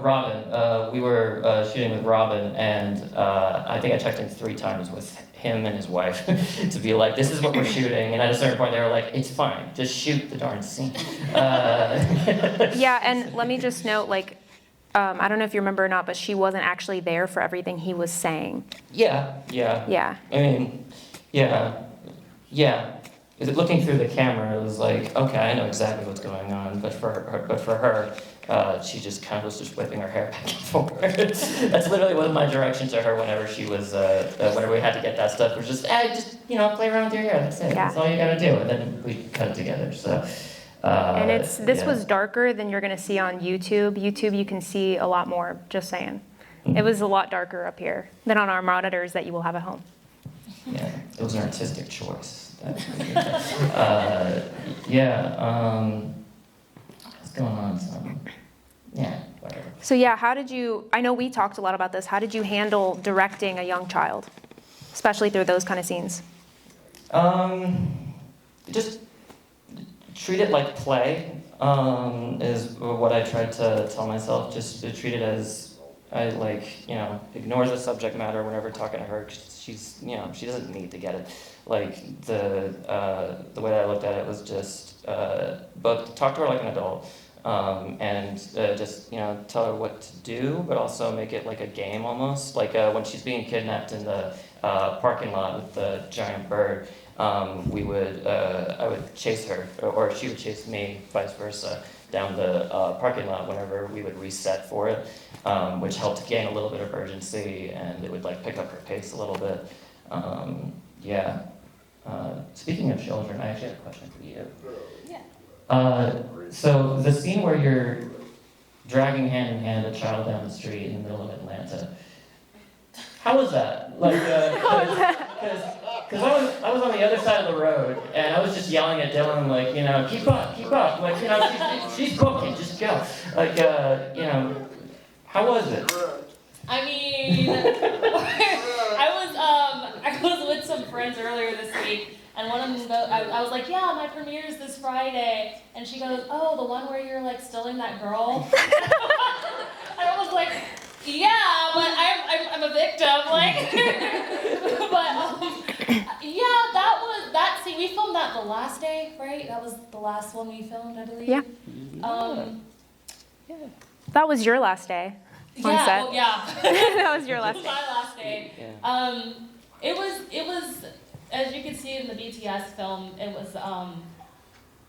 Robin. We were shooting with Robin, and I think I checked in 3 times with him and his wife to be like, this is what we're shooting, and at a certain point they were like, it's fine, just shoot the darn scene. Yeah, and let me just note, like, I don't know if you remember or not, but she wasn't actually there for everything he was saying. Yeah. I mean, yeah. Looking through the camera, it was like, okay, I know exactly what's going on, but for her, she just kind of was just whipping her hair back and forth. That's literally one of my directions to her whenever she was, whenever we had to get that stuff, was just play around with your hair, that's it, that's all you gotta do, and then we cut it together, so. And this was darker than you're gonna see on YouTube. YouTube, you can see a lot more, just saying. It was a lot darker up here than on our monitors that you will have at home. Yeah, it was an artistic choice. What's going on? Whatever. So how did you, I know we talked a lot about this, how did you handle directing a young child, especially through those kind of scenes? Just treat it like play, is what I tried to tell myself. Just to treat it as, ignore the subject matter whenever talking to her. She's, she doesn't need to get it. Like the way that I looked at it was just, but talk to her like an adult, and just tell her what to do, but also make it like a game almost. Like when she's being kidnapped in the parking lot with the giant bird, I would chase her, or she would chase me, vice versa, down the parking lot whenever we would reset for it, which helped gain a little bit of urgency, and it would pick up her pace a little bit. Speaking of children, I actually have a question for you. Yeah. So the scene where you're dragging hand in hand a child down the street in the middle of Atlanta, how was that? Because I was on the other side of the road, and I was just yelling at Dylan, like, you know, keep up, like, you know, she's cooking, just go. Like, you know, how was it? I mean, I was with some friends earlier this week, and one of them, I was like, yeah, my premiere's this Friday, and she goes, oh, the one where you're like stilling that girl? And I was like, yeah, but I'm a victim, like, but yeah, that scene, we filmed that the last day, right? That was the last one we filmed, I believe. Yeah. That was your last day on set. Well, yeah. That was your last day. My last day. Yeah. It was, as you can see in the BTS film, it was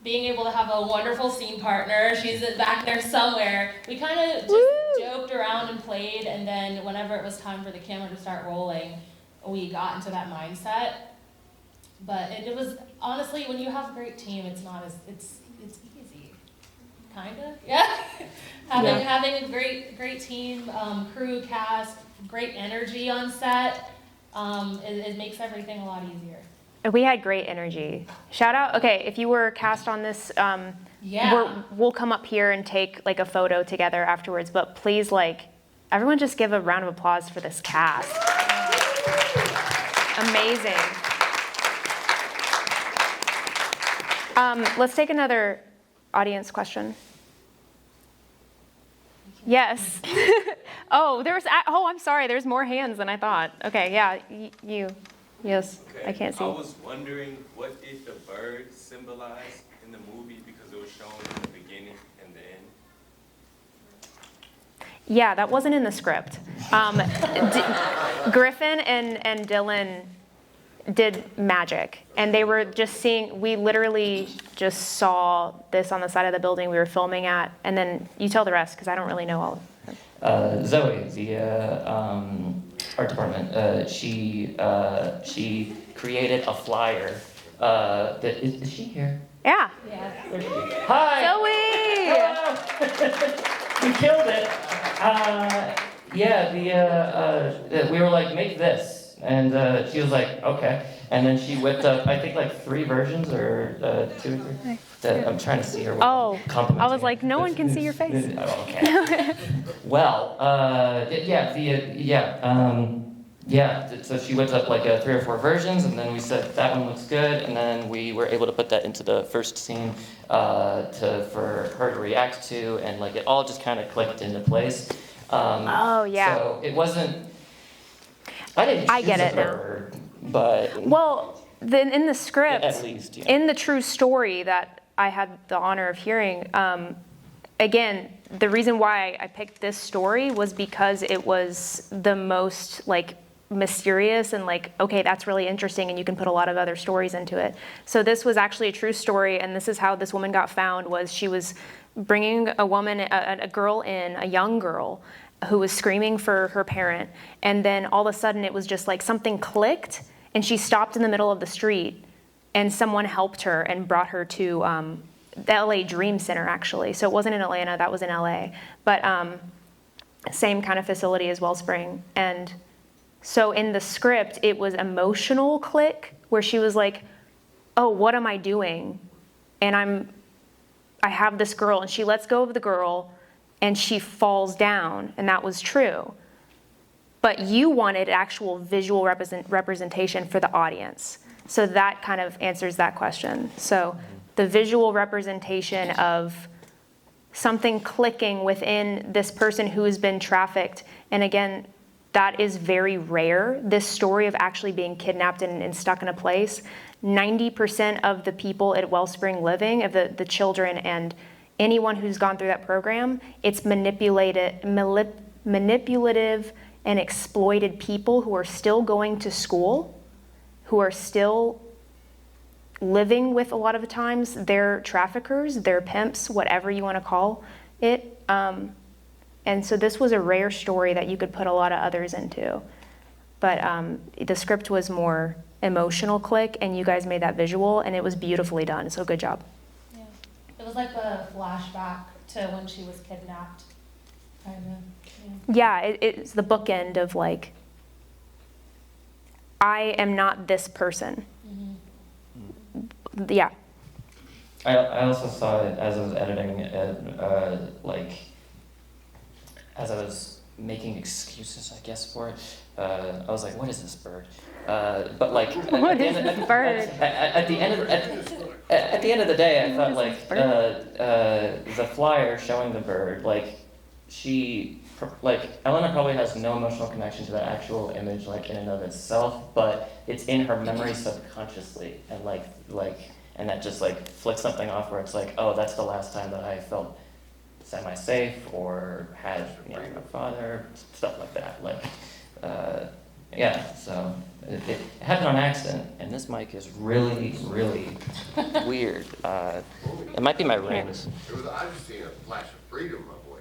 being able to have a wonderful scene partner. She's back there somewhere. We kind of just joked around and played, and then whenever it was time for the camera to start rolling, we got into that mindset. But it was, honestly, when you have a great team, it's not as, it's easy. Kinda, yeah. Having a great team, crew, cast, great energy on set, it makes everything a lot easier. We had great energy. Shout out, okay, if you were cast on this, we'll come up here and take like a photo together afterwards, but please, like, everyone just give a round of applause for this cast. Amazing. Let's take another audience question. Yes. I'm sorry, there's more hands than I thought. Okay, yeah, you. Yes, okay. I can't see. I was wondering, what did the bird symbolize in the movie, because it was shown in the beginning and the end? Yeah, that wasn't in the script. Griffin and Dylan did magic, and they were just we literally just saw this on the side of the building we were filming at, and then you tell the rest, because I don't really know all of it. Zoe, the art department, she created a flyer. Is she here? Yeah. Hi! Zoe! We killed it. We were like, make this. And she was like, okay. And then she whipped up, I think, like 3 versions or 2 or 3. I'm trying to see her. Oh, I was like, no one can see your face. Oh, okay. Well, so she whipped up like 3 or 4 versions, and then we said that one looks good, and then we were able to put that into the first scene for her to react to, and like it all just kind of clicked into place. So it wasn't. I get it bird, but then in the script, at least, in the true story that I had the honor of hearing, again, the reason why I picked this story was because it was the most like mysterious and like, okay, that's really interesting, and you can put a lot of other stories into it. So this was actually a true story, and this is how this woman got found. Was she was bringing a girl in, a young girl, who was screaming for her parent, and then all of a sudden it was just like something clicked, and she stopped in the middle of the street, and someone helped her and brought her to the LA Dream Center, actually. So it wasn't in Atlanta, that was in LA, but same kind of facility as Wellspring. And so in the script, it was emotional click, where she was like, oh, what am I doing? And I have this girl, and she lets go of the girl, and she falls down, and that was true. But you wanted actual visual representation for the audience. So that kind of answers that question. So the visual representation of something clicking within this person who has been trafficked. And again, that is very rare. This story of actually being kidnapped and stuck in a place. 90% of the people at Wellspring Living, of the children and anyone who's gone through that program, it's manipulative and exploited people who are still going to school, who are still living with, a lot of the times, their traffickers, their pimps, whatever you want to call it. And so this was a rare story that you could put a lot of others into. But the script was more emotional click, and you guys made that visual, and it was beautifully done. So good job. It was like a flashback to when she was kidnapped, kind of. Yeah, it's the bookend of like I am not this person. Yeah. I also saw it as I was editing it, like, as I was making excuses, I guess, for it. I was like, what is this bird? But like, What is this bird? At the end of the day, I thought like the flyer showing the bird, like Elena probably has no emotional connection to the actual image, like in and of itself, but it's in her memory subconsciously, and and that just like flicks something off where it's like, oh, that's the last time that I felt semi-safe or had my father, stuff like that. Like, yeah, so it happened on accident, and this mic is really, really weird. It might be my rings. I just seen a flash of freedom, my boy.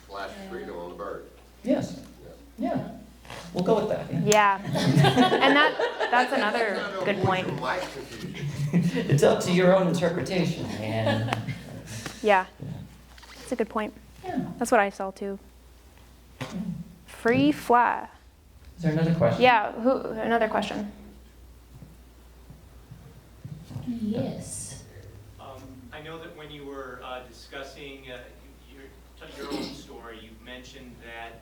Flash of freedom on the bird. Yes. Yeah. We'll go with that. Yeah. And that's another good point. It's up to your own interpretation, man. Yeah. That's a good point. Yeah. That's what I saw too. Free fly. Is there another question? Yeah, another question? Yes. I know that when you were discussing your own story, you mentioned that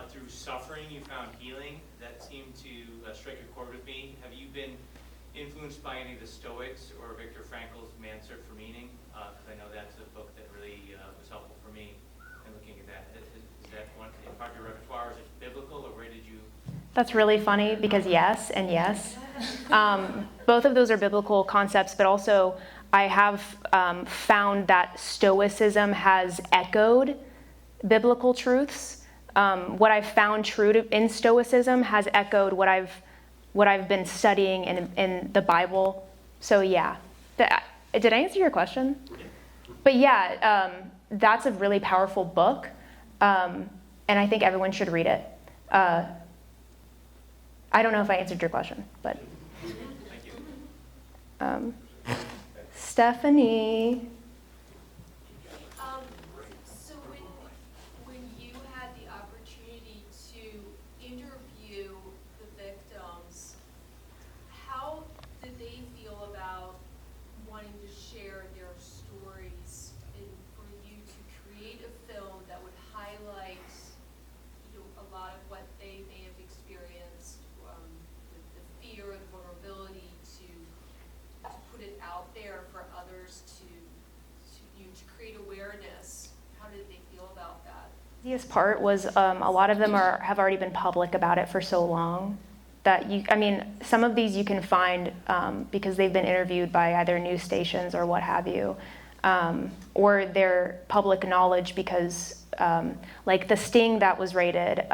through suffering you found healing. That seemed to strike a chord with me. Have you been influenced by any of the Stoics or Viktor Frankl's Man's Search for Meaning? Because I know that's a book that really was helpful for me in looking at that. Is that one part of your repertoire? Is it biblical, or where did you? That's really funny because yes and yes. Both of those are biblical concepts, but also I have found that Stoicism has echoed biblical truths. What I've found true in Stoicism has echoed what I've been studying in the Bible. So yeah, did I answer your question? But yeah, that's a really powerful book, and I think everyone should read it. I don't know if I answered your question, but Stephanie. So when you had the opportunity to interview the victims, how did they feel about wanting to share their stories and for you to create a film that would highlight a lot of what they may have experienced, the fear and vulnerability to put it out there for others to create awareness? How did they feel about that? The easiest part was a lot of them have already been public about it for so long that some of these you can find because they've been interviewed by either news stations or what have you, or they're public knowledge because like the sting that was rated,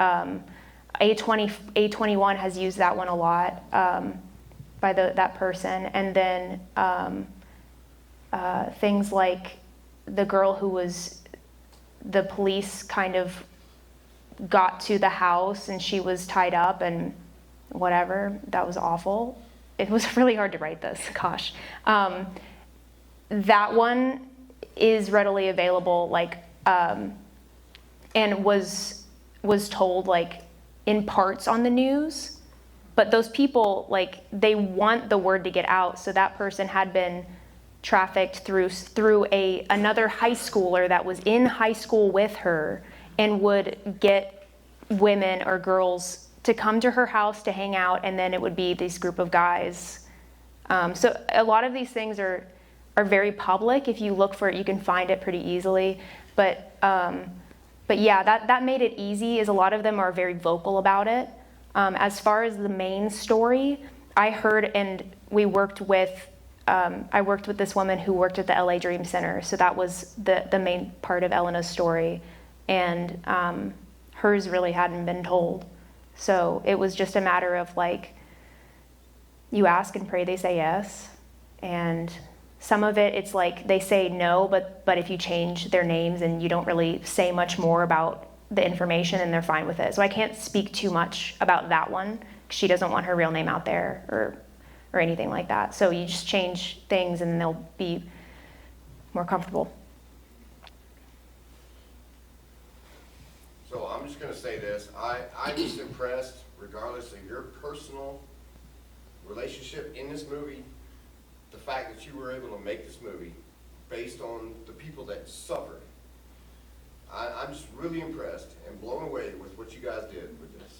A21 has used that one a lot by that person, and then things like the girl who was, the police kind of got to the house and she was tied up and whatever. That was awful. It was really hard to write this, gosh. That one is readily available, and was told in parts on the news, but those people they want the word to get out. So that person had been trafficked through another high schooler that was in high school with her and would get women or girls to come to her house to hang out, and then it would be this group of guys. So a lot of these things are very public. If you look for it, you can find it pretty easily. But yeah, that made it easy, is a lot of them are very vocal about it. As far as the main story, I heard, and we worked with, I worked with this woman who worked at the LA Dream Center, so that was the main part of Elena's story, and hers really hadn't been told. So it was just a matter of you ask and pray they say yes, and some of it, it's they say no, but if you change their names and you don't really say much more about the information, and they're fine with it. So I can't speak too much about that one. She doesn't want her real name out there or anything like that. So you just change things and they'll be more comfortable. So I'm just gonna say this. I'm just impressed, regardless of your personal relationship in this movie, the fact that you were able to make this movie based on the people that suffered. I'm just really impressed and blown away with what you guys did with this.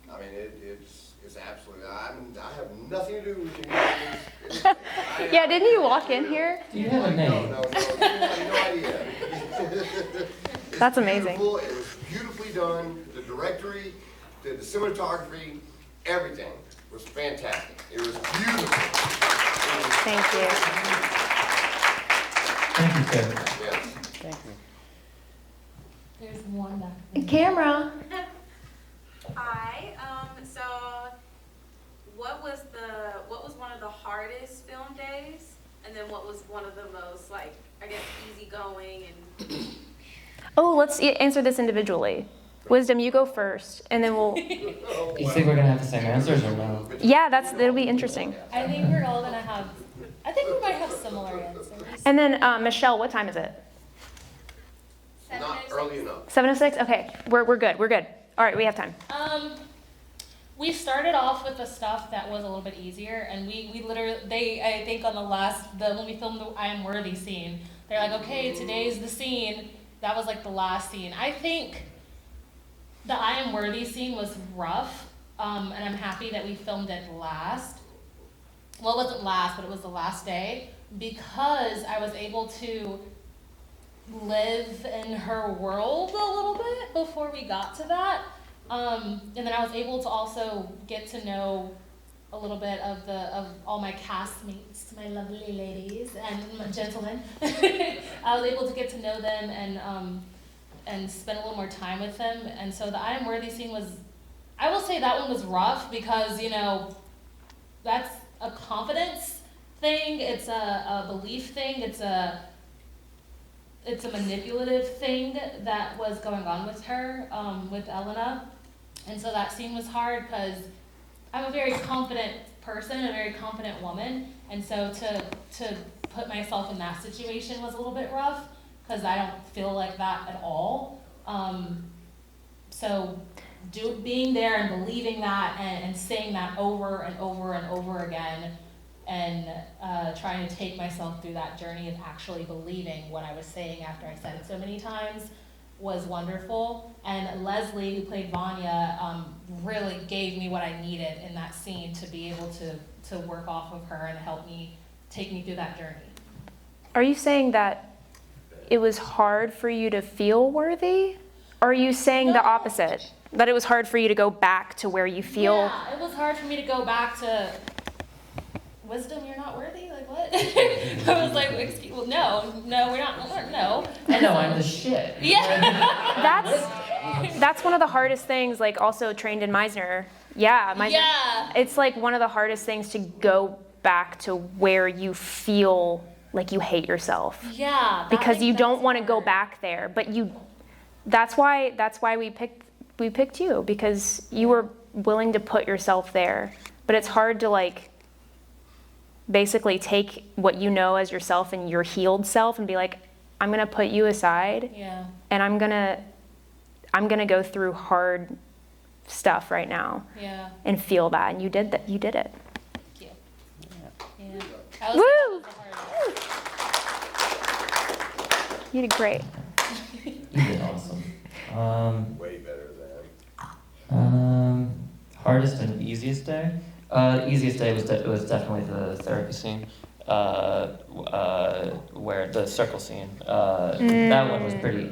I mean, it's absolutely. I have nothing to do with you. Yeah, didn't you walk in here? Do you have a name? No, you have no idea. That's amazing. Beautiful. It was beautifully done. The directory, the cinematography, everything was fantastic. It was beautiful. Thank you. Thank you, Tim. Yes. Thank you. There's one back there. Camera. Hi. So, what was one of the hardest film days, and then what was one of the most, like, I guess, easygoing and? Oh, let's answer this individually. Wisdom, you go first, and then we'll. You think we're gonna have the same answers or no? Yeah, that'll be interesting. I think we're all gonna have. I think we might have similar answers. And then Michelle, what time is it? Not early enough. 7:06. Okay, we're good. We're good. All right, we have time. We started off with the stuff that was a little bit easier, and we literally, I think on when we filmed the I Am Worthy scene, they're like, okay, today's the scene. That was like the last scene. I think the I Am Worthy scene was rough, and I'm happy that we filmed it last. Well, it wasn't last, but it was the last day, because I was able to live in her world a little bit before we got to that. And then I was able to also get to know a little bit of all my castmates, my lovely ladies and my gentlemen. I was able to get to know them and spend a little more time with them. And so the I Am Worthy scene was, I will say that one was rough because, that's a confidence thing, it's a belief thing, it's a manipulative thing that was going on with her, with Elena. And so that scene was hard because I'm a very confident person, a very confident woman. And so to put myself in that situation was a little bit rough because I don't feel like that at all. So being there and believing that and saying that over and over and over again and trying to take myself through that journey of actually believing what I was saying after I said it so many times was wonderful. And Leslie, who played Vanya, really gave me what I needed in that scene to be able to work off of her and help me, take me through that journey. Are you saying that it was hard for you to feel worthy? Or are you saying the opposite? That it was hard for you to go back to where you feel? Yeah, it was hard for me to go back to Wisdom, you're not worthy? Like, what? I was like, excuse, well, no, we're not, no. I know, I'm the shit. Yeah. That's one of the hardest things, like also trained in Meisner. Yeah, Meisner. Yeah. It's like one of the hardest things to go back to where you feel like you hate yourself. Yeah. Because you don't want to go back there, but that's why we picked you, because you were willing to put yourself there. But it's hard to like basically take what you know as yourself and your healed self and be like, I'm gonna put you aside, and I'm gonna go through hard stuff right now, and feel that. And you did that. You did it. Thank you. Yeah. Woo! You did great. You did awesome. Way better than. Hardest and easiest day? The easiest day was definitely the therapy scene, where the circle scene. That one was pretty.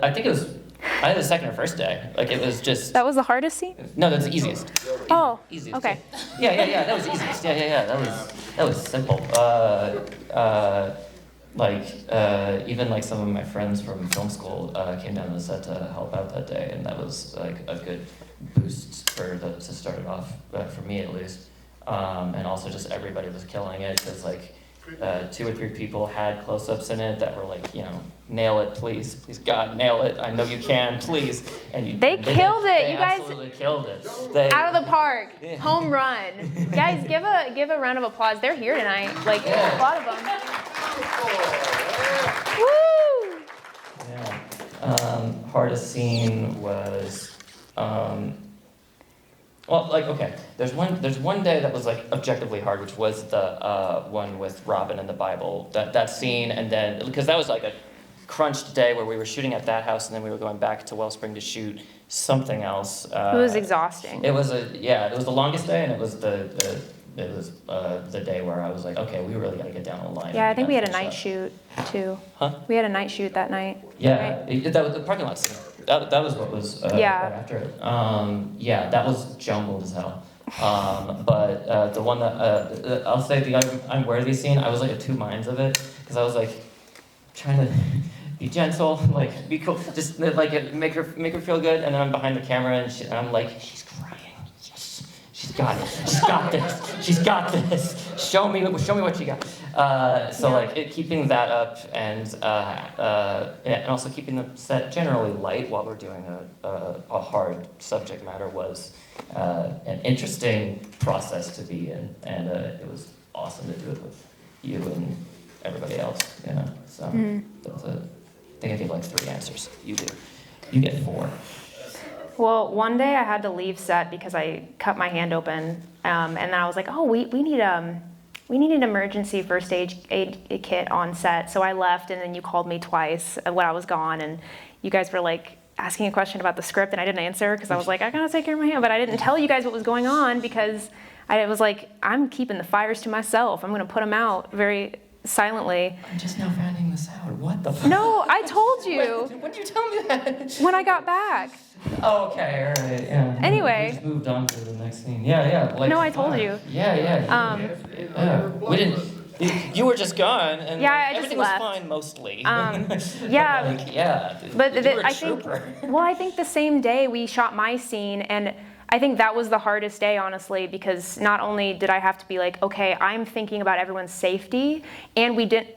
I think it was either the second or first day. Like it was just. That was the hardest scene? No, that's the easiest. Oh. Easiest. Okay. Yeah. That was easiest. Yeah. That was simple. Even like some of my friends from film school came down to the set to help out that day, and that was like a good boost to start it off, for me at least. And also just everybody was killing it, because like 2 or 3 people had close-ups in it that were like, nail it, please God, nail it, I know you can, please. And they killed it. You guys absolutely killed it. Out of the park, home run. Guys, give a round of applause. They're here tonight, like a lot of them. Woo! Yeah. hardest scene was, well, like, okay, there's one day that was like objectively hard, which was the one with Robin and the Bible, that scene, and then, because that was like a crunched day where we were shooting at that house and then we were going back to Wellspring to shoot something else. It was exhausting. It was the longest day, and it was the day where I was like, okay, we really got to get down the line. Yeah, I think we had a night shoot too. Huh? We had a night shoot that night. Yeah, Right? that was the parking lot scene. That was what was Yeah. right after it. Yeah, that was jumbled as hell. But the one that I'll say the I'm worthy scene, I was like at two minds of it because I was like trying to be gentle, like be cool, just like make her feel good, and then I'm behind the camera and I'm like, she's crying. Yes, she's got it. She's got this. She's got this. Show me what you got. So like keeping that up and also keeping the set generally light while we're doing a hard subject matter was an interesting process to be in, and it was awesome to do it with you and everybody else, you know. So that's I think I gave like 3 answers. You do. You get 4. Well, one day I had to leave set because I cut my hand open, and then I was like, oh, we need an emergency first aid kit on set. So I left, and then you called me twice when I was gone, and you guys were like asking a question about the script, and I didn't answer because I was like, I gotta take care of my hand, but I didn't tell you guys what was going on because I was like, I'm keeping the fires to myself. I'm gonna put them out very silently. I'm just now finding this out. What the fuck? No, I told you. When did you tell me that? When I got back. Oh, okay, all right, yeah. Anyway. We just moved on to the next scene. Yeah. Like, No, I told you. Yeah. We didn't. You were just gone, and Yeah, like, I just everything left. was fine mostly. Yeah. Like, yeah. But you were a I think, trooper. well, I think the same day we shot my scene, and I think that was the hardest day, honestly, because not only did I have to be like, okay, I'm thinking about everyone's safety, and we didn't.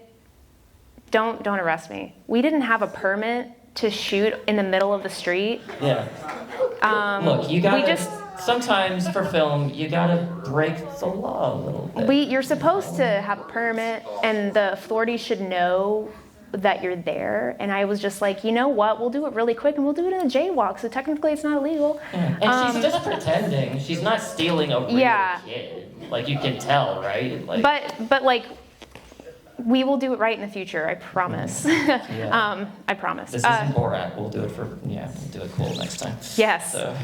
Don't arrest me. We didn't have a permit to shoot in the middle of the street. Yeah. Look, you gotta. Sometimes for film, you gotta break the law a little bit. You're supposed to have a permit, and the authorities should know that you're there. And I was just like, you know what? We'll do it really quick, and we'll do it in a jaywalk. So technically, it's not illegal. Yeah. And she's just pretending. She's not stealing a real kid. Like you can tell, right? Like, but like. We will do it right in the future, I promise. Yeah. I promise. This isn't Borat. We'll do it we'll do it cool next time. Yes. So.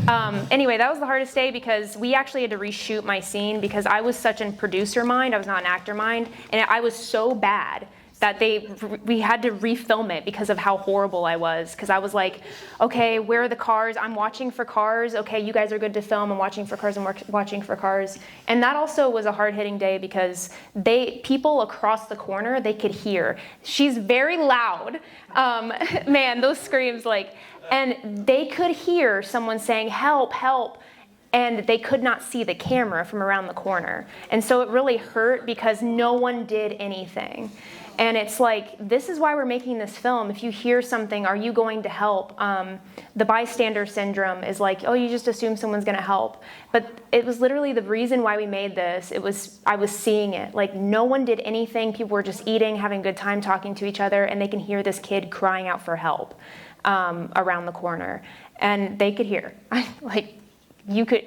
Anyway, that was the hardest day because we actually had to reshoot my scene because I was such in producer mind, I was not an actor mind, and I was so bad that we had to refilm it because of how horrible I was. Because I was like, okay, where are the cars? I'm watching for cars. Okay, you guys are good to film. I'm watching for cars. I'm watching for cars. And that also was a hard-hitting day because people across the corner, they could hear. She's very loud. Man, those screams, like, and they could hear someone saying, help, help. And they could not see the camera from around the corner. And so it really hurt because no one did anything. And it's like, this is why we're making this film. If you hear something, are you going to help? The bystander syndrome is like, oh, you just assume someone's going to help. But it was literally the reason why we made this. I was seeing it. Like, no one did anything. People were just eating, having a good time, talking to each other, and they can hear this kid crying out for help around the corner. And they could hear. Like, they could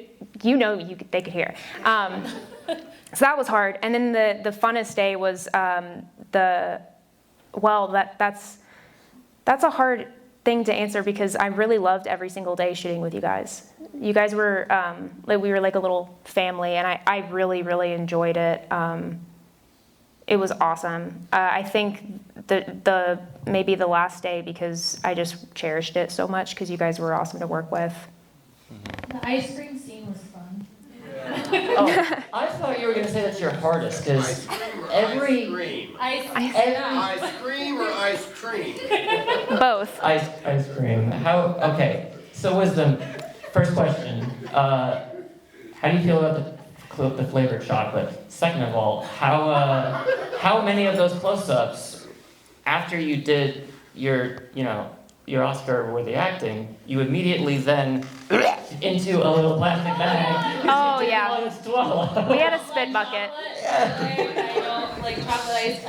hear. So that was hard. And then the funnest day was that's a hard thing to answer because I really loved every single day shooting with you guys. You guys were, we were like a little family, and I really, really enjoyed it. It was awesome. I think maybe the last day because I just cherished it so much because you guys were awesome to work with. The ice cream scene was fun. Oh, I thought you were going to say that's your hardest, because every... Ice cream or ice cream? Both. Ice cream. Okay, so Wisdom, first question. How do you feel about the flavored chocolate? Second of all, how many of those close-ups, after you did your Oscar-worthy acting, you immediately then into a little plastic bag? Oh, yeah. We had a spit bucket. I don't like chocolate ice.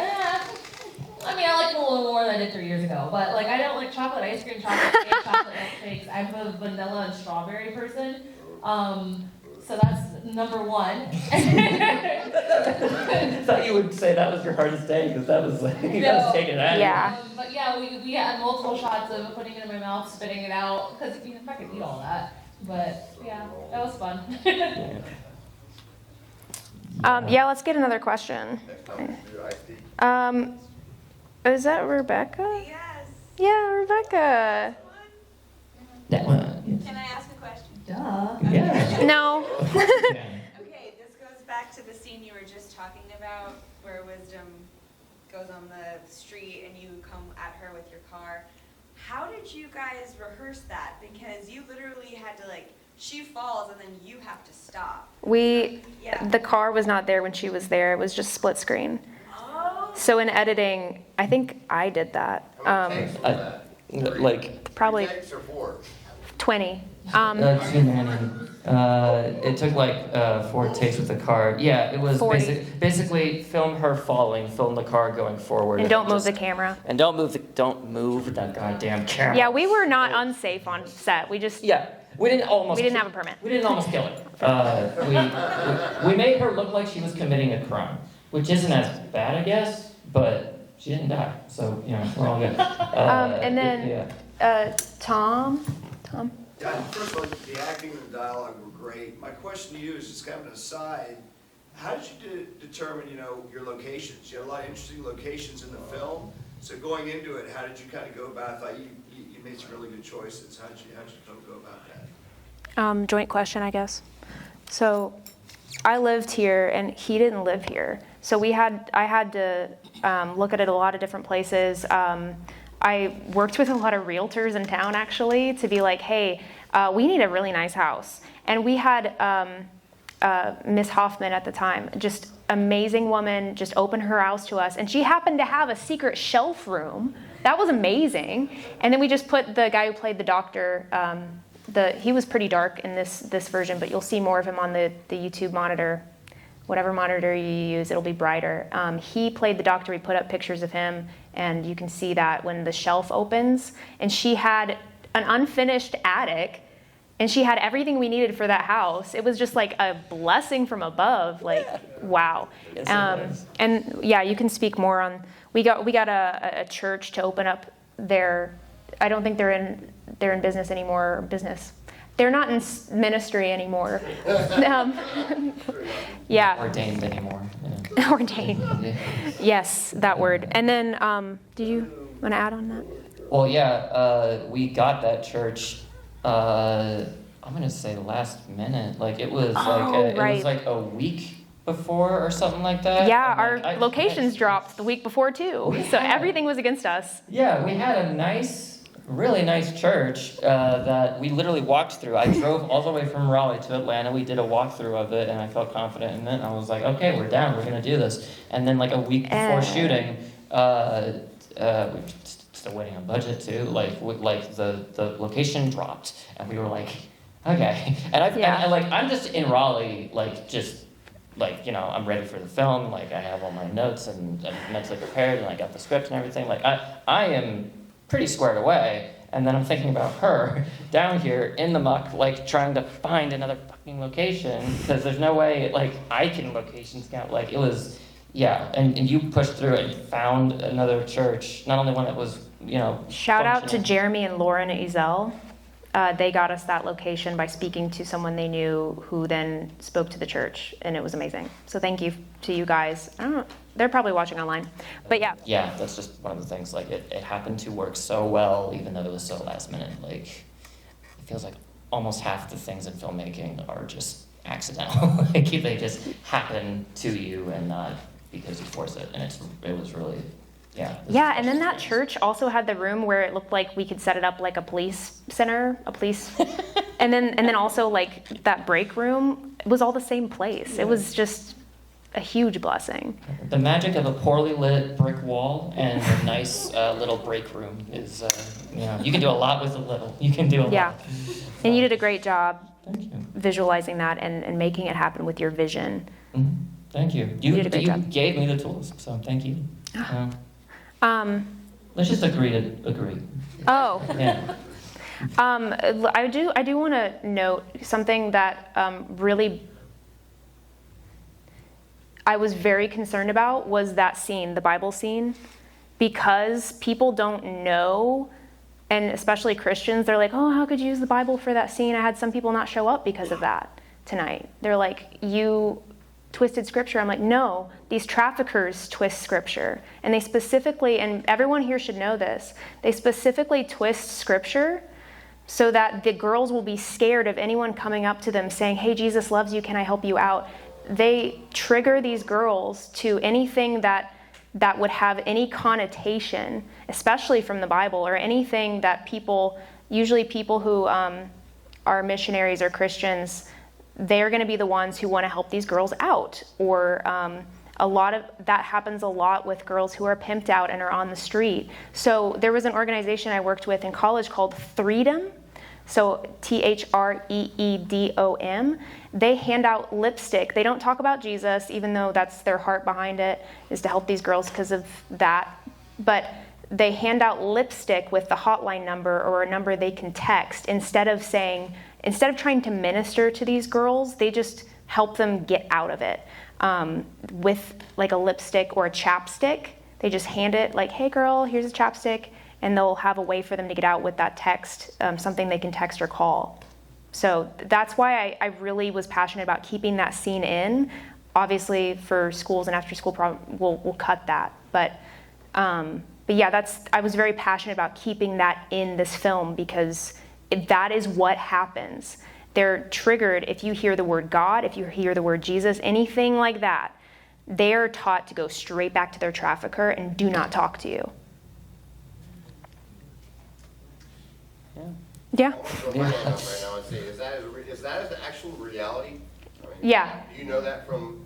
I mean, I like them a little more than I did 3 years ago, but like I don't like chocolate ice cream, chocolate cake, chocolate milkshakes. I'm a vanilla and strawberry person. So that's number one. I thought you would say that was your hardest day because that was like you No. was taking it out of you. Yeah. But yeah, we had multiple shots of putting it in my mouth, spitting it out, because you know, I could eat all that. But yeah, that was fun. Yeah, let's get another question. Is that Rebecca? Yes. Yeah, Rebecca. That one. Can I ask a question? Duh. Yeah. No. Okay, this goes back to the scene you were just talking about where Wisdom goes on the street and you come at her with your car. How did you guys rehearse that? Because you literally had to she falls and then you have to stop. The car was not there when she was there. It was just split screen. Oh. So in editing, I think I did that. Probably 20. Too many. It took 4 takes with the car. Yeah, it was 40. basically film her falling, film the car going forward, And don't move the camera. And don't move that goddamn camera. Yeah, we were not unsafe on set. We just we didn't have a permit. We didn't almost kill her. We made her look like she was committing a crime, which isn't as bad, I guess, but she didn't die, so we're all good. And then Tom. Yeah, first of all, the acting and the dialogue were great. My question to you is just kind of an aside. How did you determine, your locations? You had a lot of interesting locations in the film. So going into it, how did you kind of go about it? I thought you made some really good choices. How did you go about that? Joint question, I guess. So I lived here and he didn't live here. So I had to look at it a lot of different places. I worked with a lot of realtors in town actually to be like, hey, we need a really nice house. And we had Miss Hoffman at the time, just amazing woman, just opened her house to us. And she happened to have a secret shelf room. That was amazing. And then we just put the guy who played the doctor, he was pretty dark in this version, but you'll see more of him on the YouTube monitor. Whatever monitor you use, it'll be brighter. He played the doctor. We put up pictures of him, and you can see that when the shelf opens. And she had an unfinished attic, and she had everything we needed for that house. It was just like a blessing from above. Wow. And yeah, you can speak more on. We got a church to open up their. I don't think they're in business anymore. They're not in ministry anymore. Yeah. Ordained anymore. Yeah. Ordained. Yeah. Yes, that word. And then, did you want to add on that? Well, yeah, we got that church. I'm gonna say last minute. It was it was like a week before or something like that. Yeah, our locations dropped the week before too. So everything was against us. Yeah, we had a really nice church that we literally walked through. I drove all the way from Raleigh to Atlanta. We did a walkthrough of it, and I felt confident in it. I was like, okay, we're down. We're going to do this. And then a week before shooting, we're still waiting on budget too. The location dropped, and we were like, okay. And I'm just in Raleigh, I'm ready for the film. I have all my notes and I'm mentally prepared, and I got the script and everything. I am pretty squared away, and then I'm thinking about her down here in the muck, trying to find another fucking location, because there's no way, I can location scout, it was, yeah, and you pushed through it and found another church, not only one that was, Shout out to Jeremy and Lauren at Ezel. They got us that location by speaking to someone they knew who then spoke to the church, and it was amazing. So thank you to you guys. I don't know, they're probably watching online, but yeah. Yeah, that's just one of the things, it happened to work so well, even though it was so last minute. It feels like almost half the things in filmmaking are just accidental. They just happen to you and not because you force it, and it was really... Yeah, and then that church also had the room where it looked like we could set it up like a police center, and then also that break room was all the same place. Yeah. It was just a huge blessing. The magic of a poorly lit brick wall and a nice little break room is, you can do a lot with a little. You can do a lot. Yeah, and you did a great job visualizing that and making it happen with your vision. Mm-hmm. Thank you. You did a great job. Gave me the tools, so thank you. Let's just agree to agree. Oh. Yeah. I do want to note something that really I was very concerned about was that scene, the Bible scene, because people don't know, and especially Christians, they're like, oh, how could you use the Bible for that scene? I had some people not show up because of that tonight. They're like, you twisted scripture. I'm like, no, these traffickers twist scripture. And they specifically, and everyone here should know this, they specifically twist scripture so that the girls will be scared of anyone coming up to them saying, hey, Jesus loves you, can I help you out? They trigger these girls to anything that would have any connotation, especially from the Bible, or anything that people, usually people who are missionaries or Christians, they're going to be the ones who want to help these girls out. Or a lot of that happens a lot with girls who are pimped out and are on the street. So there was an organization I worked with in college called Freedom. So THREEDOM. They hand out lipstick. They don't talk about Jesus, even though that's their heart behind it, is to help these girls because of that. But they hand out lipstick with the hotline number or a number they can text instead of trying to minister to these girls, they just help them get out of it. With like a lipstick or a chapstick, they just hand it like, hey girl, here's a chapstick, and they'll have a way for them to get out with that text, something they can text or call. So that's why I really was passionate about keeping that scene in. Obviously for schools and after school we'll cut that. But yeah, I was very passionate about keeping that in this film because that is what happens. They're triggered if you hear the word God, if you hear the word Jesus, anything like that. They're taught to go straight back to their trafficker and do not talk to you. Yeah. Is that an actual reality? I mean, yeah. Do you know that from?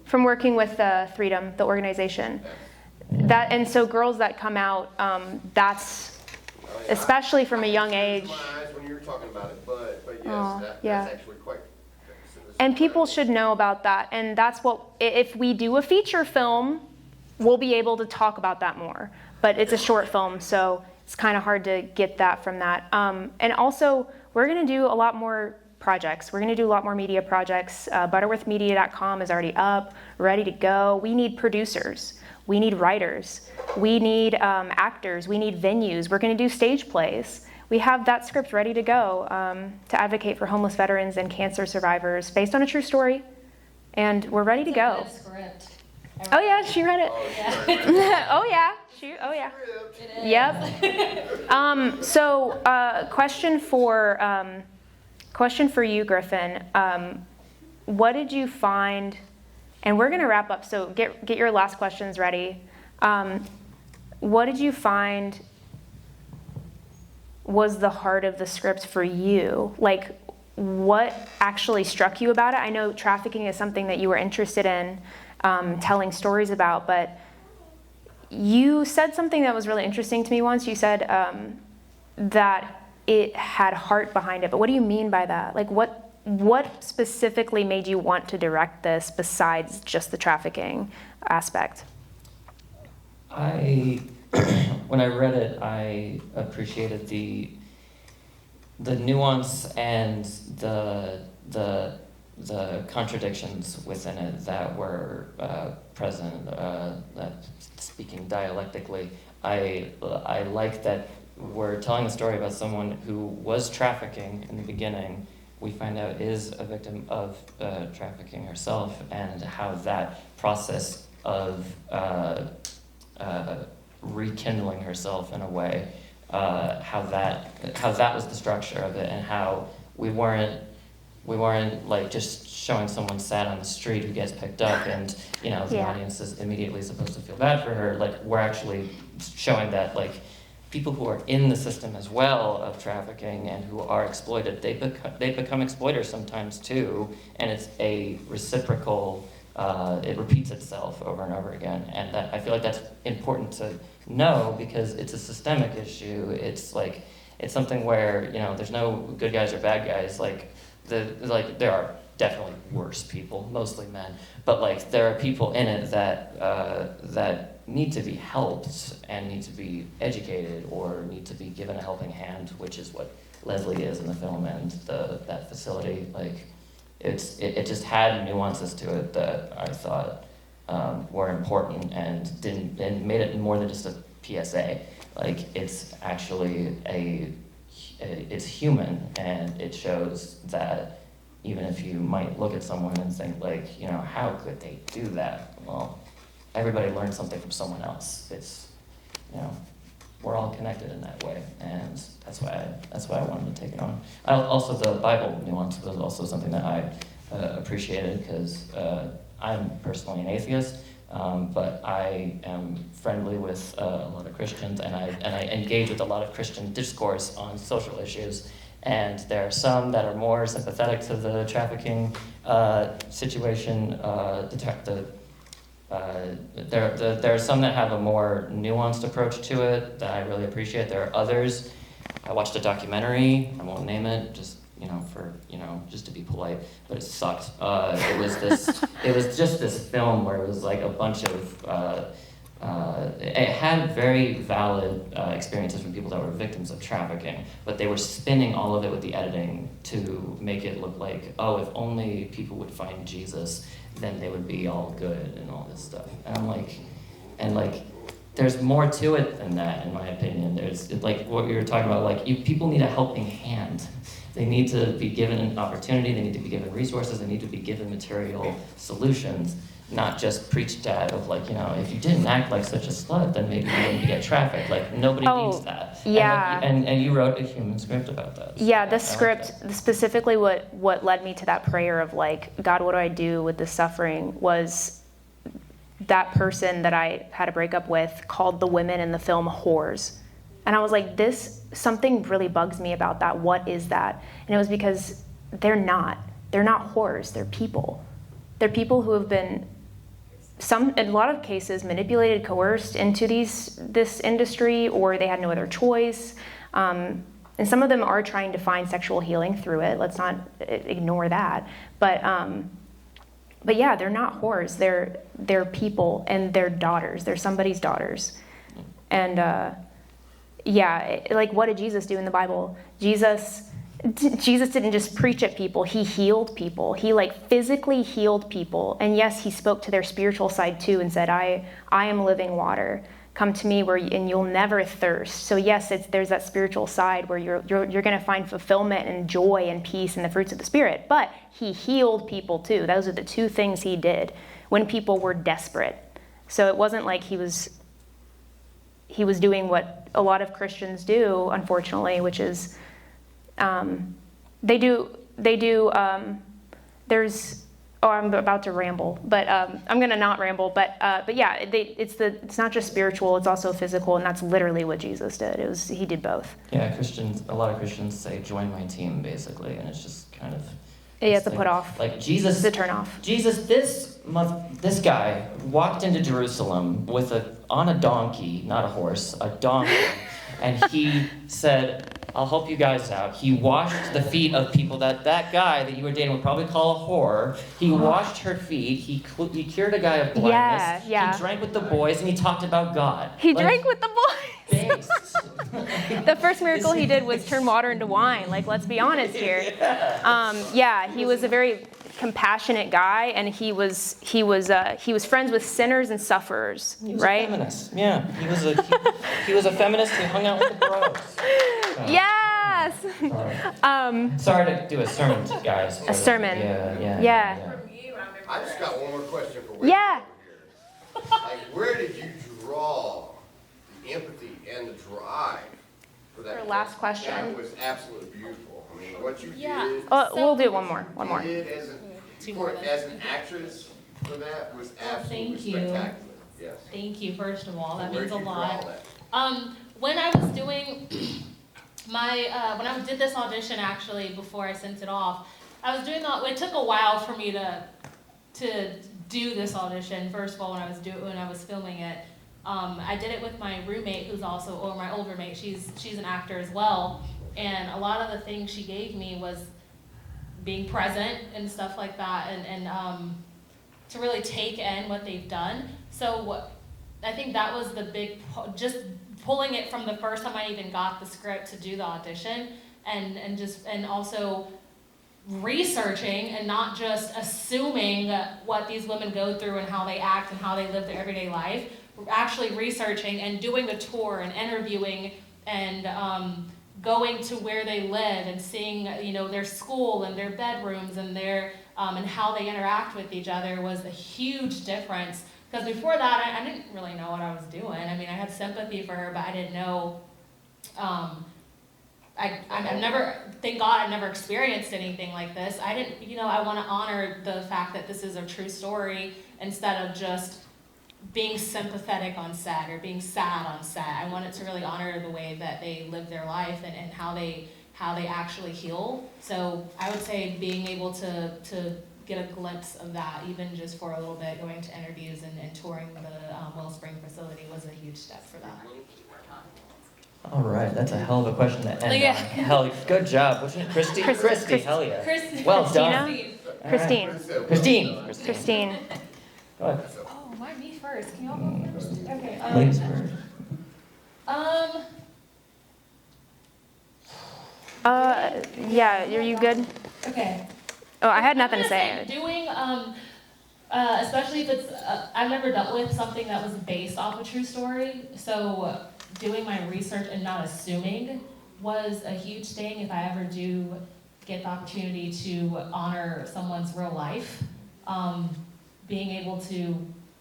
From working with Freedom, the organization. That, and so girls that come out, that's especially from a young age. My eyes when you were talking about it, but yes, yeah. That's actually quite. And people should know about that. And that's what, if we do a feature film, we'll be able to talk about that more. But it's a short film, so it's kind of hard to get that from that. And also, we're going to do a lot more projects. We're going to do a lot more media projects. Butterworthmedia.com is already up, ready to go. We need producers. We need writers. We need actors. We need venues. We're going to do stage plays. We have that script ready to go to advocate for homeless veterans and cancer survivors based on a true story. And we're ready to go. Oh yeah, she read it. Oh yeah. Oh yeah. It is. Yep. So question for you, Griffin. What did you find? And we're gonna wrap up. So get your last questions ready. What did you find was the heart of the script for you? Like, what actually struck you about it? I know trafficking is something that you were interested in telling stories about, but you said something that was really interesting to me once. You said that it had heart behind it, but what do you mean by that? Like, what specifically made you want to direct this besides just the trafficking aspect? When I read it, I appreciated the nuance and the contradictions within it that were present. That speaking dialectically, I like that we're telling a story about someone who was trafficking in the beginning. We find out is a victim of trafficking herself, and how that process of rekindling herself in a way, how that was the structure of it, and how we weren't like just showing someone sad on the street who gets picked up, and the audience is immediately supposed to feel bad for her. Like, we're actually showing that like people who are in the system as well of trafficking and who are exploited, they become exploiters sometimes too, and it's a reciprocal. It repeats itself over and over again, and that I feel like that's important to know because it's a systemic issue. It's something where there's no good guys or bad guys. There are definitely worse people, mostly men, but there are people in it that need to be helped and need to be educated or need to be given a helping hand, which is what Leslie is in the film and that facility. Like, it just had nuances to it that I thought were important and made it more than just a PSA. Like, it's actually it's human, and it shows that even if you might look at someone and think, like, you know, how could they do that? Well, everybody learns something from someone else. It's, you know, we're all connected in that way, and that's why I wanted to take it on. Also, the Bible nuance was also something that I appreciated, because I'm personally an atheist, but I am friendly with a lot of Christians, and I engage with a lot of Christian discourse on social issues. And there are some that are more sympathetic to the trafficking situation. There are some that have a more nuanced approach to it that I really appreciate. There are others. I watched a documentary. I won't name it, just just to be polite, but it sucked. It was just this film where it was like a bunch of. It had very valid experiences from people that were victims of trafficking, but they were spinning all of it with the editing to make it look like, oh, if only people would find Jesus, then they would be all good and all this stuff. And I'm like, there's more to it than that, in my opinion. There's, like what we were talking about, like, people need a helping hand. They need to be given an opportunity, they need to be given resources, they need to be given material solutions, not just preached at of, like, you know, if you didn't act like such a slut, then maybe you wouldn't get trafficked. Like, nobody needs that. Yeah. And you wrote a human script about that. So yeah, the script, specifically what led me to that prayer of, like, God, what do I do with this suffering, was that person that I had a breakup with called the women in the film whores. And I was like, something really bugs me about that. What is that? And it was because they're not whores, they're people. They're people who have been, in a lot of cases, manipulated, coerced into this industry, or they had no other choice. And some of them are trying to find sexual healing through it. Let's not ignore that. But yeah, they're not whores. They're people, and they're daughters. They're somebody's daughters. And like, what did Jesus do in the Bible? Jesus didn't just preach at people, he healed people. He, like, physically healed people. And yes, he spoke to their spiritual side too and said, I am living water. Come to me and you'll never thirst. So yes, there's that spiritual side where you're going to find fulfillment and joy and peace and the fruits of the Spirit. But he healed people too. Those are the two things he did when people were desperate. So it wasn't like he was doing what a lot of Christians do, unfortunately, which is I'm about to ramble, but I'm gonna not ramble. But yeah, it's not just spiritual; it's also physical, and that's literally what Jesus did. He did both. Yeah, a lot of Christians say, "Join my team," basically, and it's just kind of. Yeah, it's a put off. Like Jesus, it's a turn off. Jesus, this guy walked into Jerusalem on a donkey, not a horse, a donkey, and he said, I'll help you guys out. He washed the feet of people that guy that you were dating would probably call a whore. He washed her feet. He cured a guy of blindness. Yeah. He drank with the boys, and he talked about God. He drank with the boys. The first miracle he did was turn water into wine. Like, let's be honest here. He was a very compassionate guy, and he was friends with sinners and sufferers, he was right? A feminist. Yeah, he was a feminist who hung out with the bros. So. Yes. Sorry to do a sermon, guys. A sermon. Yeah. I just got one more question for Wade. Yeah. Like, where did you draw the empathy and the drive for that? For last question. That was absolutely beautiful. I mean, what you did. We'll do one more. One more. You did as an actress for that was absolutely spectacular. Yes. Thank you, first of all. That Where means a did you draw lot. that? When I was doing when I did this audition, actually, before I sent it off, I was doing it took a while for me to do this audition. First of all, when I was filming it, I did it with my roommate, or my old roommate. She's an actor as well, and a lot of the things she gave me was being present and stuff like that, and to really take in what they've done. So I think that was the big, just pulling it from the first time I even got the script to do the audition, and also researching and not just assuming what these women go through and how they act and how they live their everyday life. Actually researching and doing the tour and interviewing and going to where they live and seeing, their school and their bedrooms and their and how they interact with each other was a huge difference. Because before that, I didn't really know what I was doing. I mean, I had sympathy for her, but I didn't know. I've never, thank God, I've never experienced anything like this. I didn't, I want to honor the fact that this is a true story instead of just being sympathetic on set or being sad on set. I wanted to really honor the way that they live their life and how they actually heal. So I would say being able to get a glimpse of that, even just for a little bit, going to interviews and touring the Wellspring facility was a huge step for that. All right, that's a hell of a question to end on. Hell, good job. What's your name? Christy? Christy, hell yeah. Well done. Christine. Christine. Go ahead. Oh, why me first? Can y'all go first? Okay. Ladies first. Yeah, are you good? Okay. Oh, I had nothing to say. Doing, especially if it's, I've never dealt with something that was based off a true story, so doing my research and not assuming was a huge thing if I ever do get the opportunity to honor someone's real life. Being able to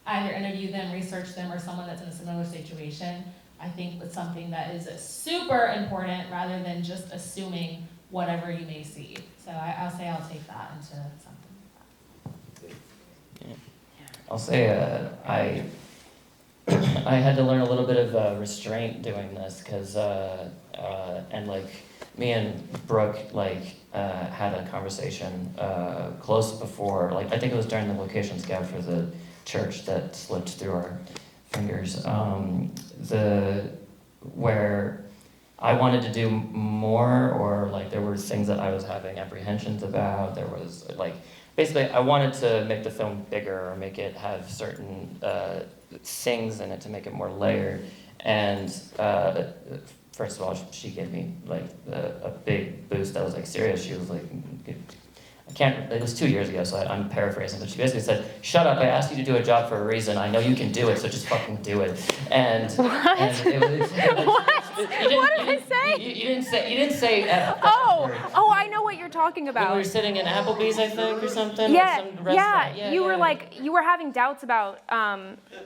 either interview them, research them, or someone that's in a similar situation, I think was something that is super important rather than just assuming whatever you may see. So I'll say I'll take that into something. Yeah. I'll say I had to learn a little bit of restraint doing this because and like me and Brooke had a conversation close before, I think it was during the location scout for the church that slipped through our fingers. Where I wanted to do more, or there were things that I was having apprehensions about. There was basically I wanted to make the film bigger or make it have certain things in it to make it more layered. And first of all, she gave me a big boost. I was serious. She was it was 2 years ago, so I'm paraphrasing, but she basically said, "Shut up, I asked you to do a job for a reason. I know you can do it, so just fucking do it." And, what? And it was, What did I say? You didn't say Oh, I know what you're talking about. When we were sitting in Applebee's, I think, or something. Yeah, or some restaurant. yeah. You were having doubts about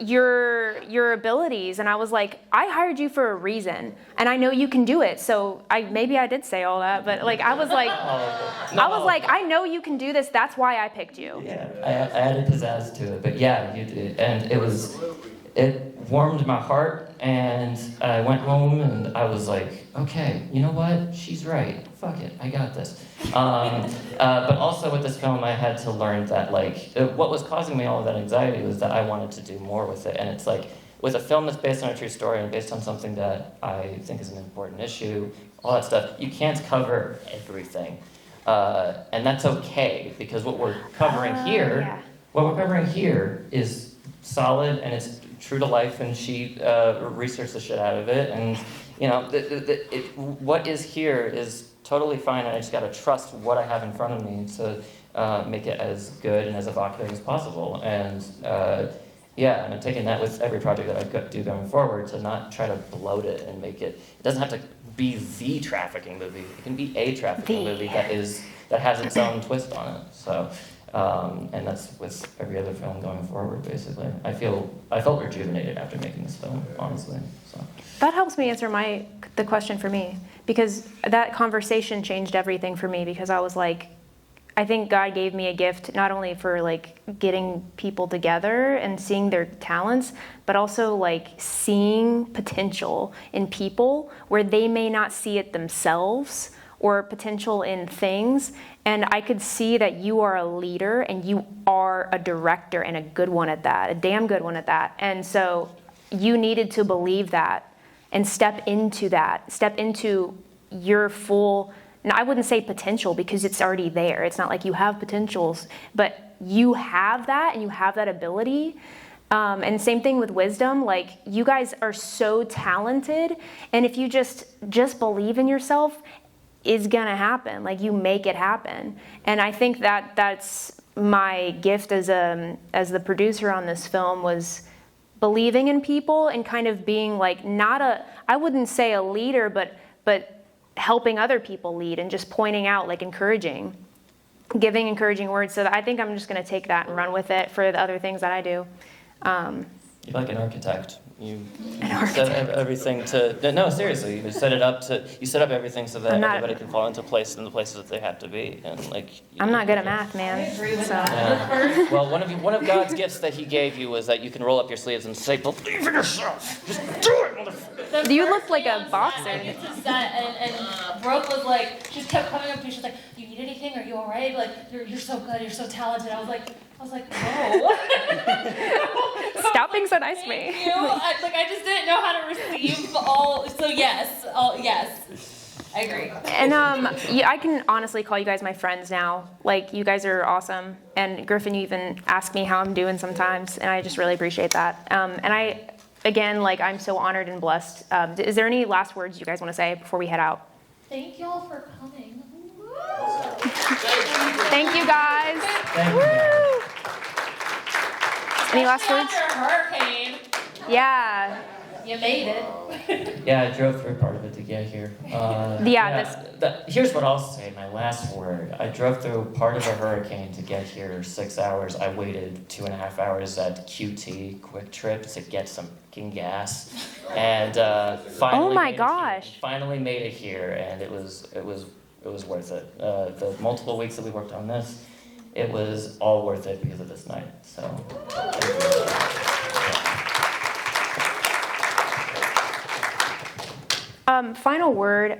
your abilities, and I was like, I hired you for a reason, and I know you can do it. So maybe I did say all that, but I was like, I know you can do this. That's why I picked you. Yeah, I added pizzazz to it, but yeah, you did, and it warmed my heart, and I went home and I was like, okay, you know what? She's right. Fuck it, I got this. But also with this film, I had to learn that what was causing me all of that anxiety was that I wanted to do more with it, and it's with a film that's based on a true story and based on something that I think is an important issue, all that stuff, you can't cover everything. And that's okay, because what we're covering here is solid and it's true to life, and she researched the shit out of it, and what is here is totally fine, and I just gotta trust what I have in front of me to make it as good and as evocative as possible. And and I'm taking that with every project that I do going forward, to not try to bloat it and make it. It doesn't have to be the trafficking movie. It can be a trafficking movie that has its own twist on it. So, and that's with every other film going forward. Basically, I felt rejuvenated after making this film, honestly. So that helps me answer the question for me, because that conversation changed everything for me, because I was like, I think God gave me a gift not only for getting people together and seeing their talents, but also seeing potential in people where they may not see it themselves, or potential in things. And I could see that you are a leader and you are a director, and a good one at that, a damn good one at that. And so you needed to believe that and step into your full, and I wouldn't say potential, because it's already there. It's not like you have potentials, but you have that, and you have that ability. And same thing with wisdom. Like, you guys are so talented, and if you just believe in yourself, it's gonna happen. Like, you make it happen. And I think that that's my gift as the producer on this film, was believing in people and kind of being like, I wouldn't say a leader, but helping other people lead and just pointing out, like, giving encouraging words. So I think I'm just going to take that and run with it for the other things that I do. You're like an architect. You set everything to, no, seriously, you set up everything so that everybody can fall into place in the places that they have to be. And like, I'm not good at math, man. I agree with so. that. Well, one of God's gifts that he gave you was that you can roll up your sleeves and say, believe in yourself. Just do it, motherfucker. You look like a boxer. I get to set, and Brooke was like, she kept coming up to me, she's like, do you need anything? Are you all right? Like, you're so good, you're so talented. I was like, no. Stop being so nice to me. Thank you. I just didn't know how to receive all. So yes, I agree. And I can honestly call you guys my friends now. Like, you guys are awesome. And Griffin, you even ask me how I'm doing sometimes, and I just really appreciate that. And I'm so honored and blessed. Is there any last words you guys want to say before we head out? Thank y'all for coming. Thank you, guys. Thank you. Woo! Any last words? After a hurricane. Yeah. You made it. Yeah, I drove through part of it to get here. Here's what I'll say, my last word. I drove through part of a hurricane to get here, 6 hours. I waited 2.5 hours at QT, Quick Trip, to get some fucking gas. And finally, oh my gosh. Finally made it here, and it was worth it. The multiple weeks that we worked on this, it was all worth it because of this night. So. Final word,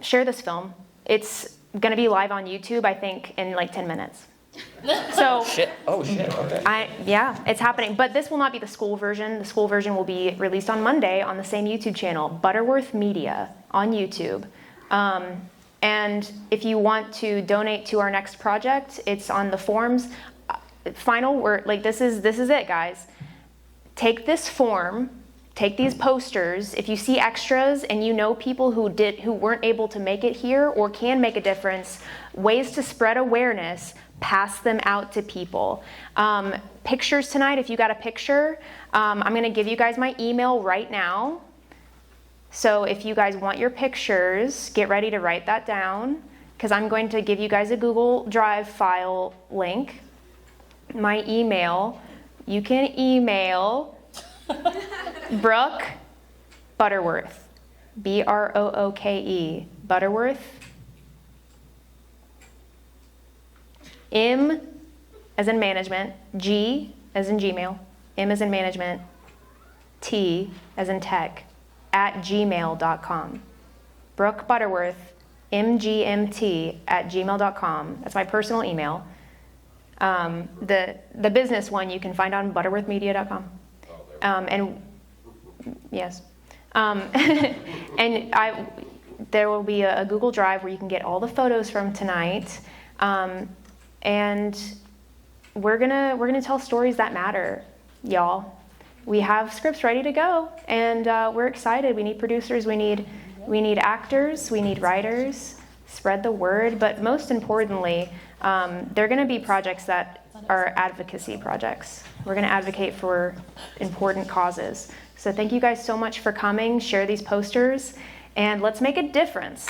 share this film. It's going to be live on YouTube, I think, in like 10 minutes. So, shit. Oh, shit. Okay. Yeah, it's happening. But this will not be the school version. The school version will be released on Monday on the same YouTube channel, Butterworth Media on YouTube. And if you want to donate to our next project, it's on the forms. Final word, like, this is it, guys. Take this form. Take these posters. If you see extras and you know people who weren't able to make it here or can make a difference, ways to spread awareness, pass them out to people. Pictures tonight, if you got a picture, I'm going to give you guys my email right now. So if you guys want your pictures, get ready to write that down, because I'm going to give you guys a Google Drive file link. My email, you can email Brooke Butterworth, Brooke, Butterworth, M as in management, G as in Gmail, M as in management, T as in tech, @gmail.com. Brooke Butterworth, mgmt@gmail.com. That's my personal email. The business one you can find on butterworthmedia.com. And yes, and there will be a Google Drive where you can get all the photos from tonight, and we're gonna tell stories that matter, y'all. We have scripts ready to go, and we're excited. We need producers, we need actors, we need writers. Spread the word, but most importantly, they're going to be projects that are advocacy projects. We're going to advocate for important causes. So thank you guys so much for coming. Share these posters, and let's make a difference.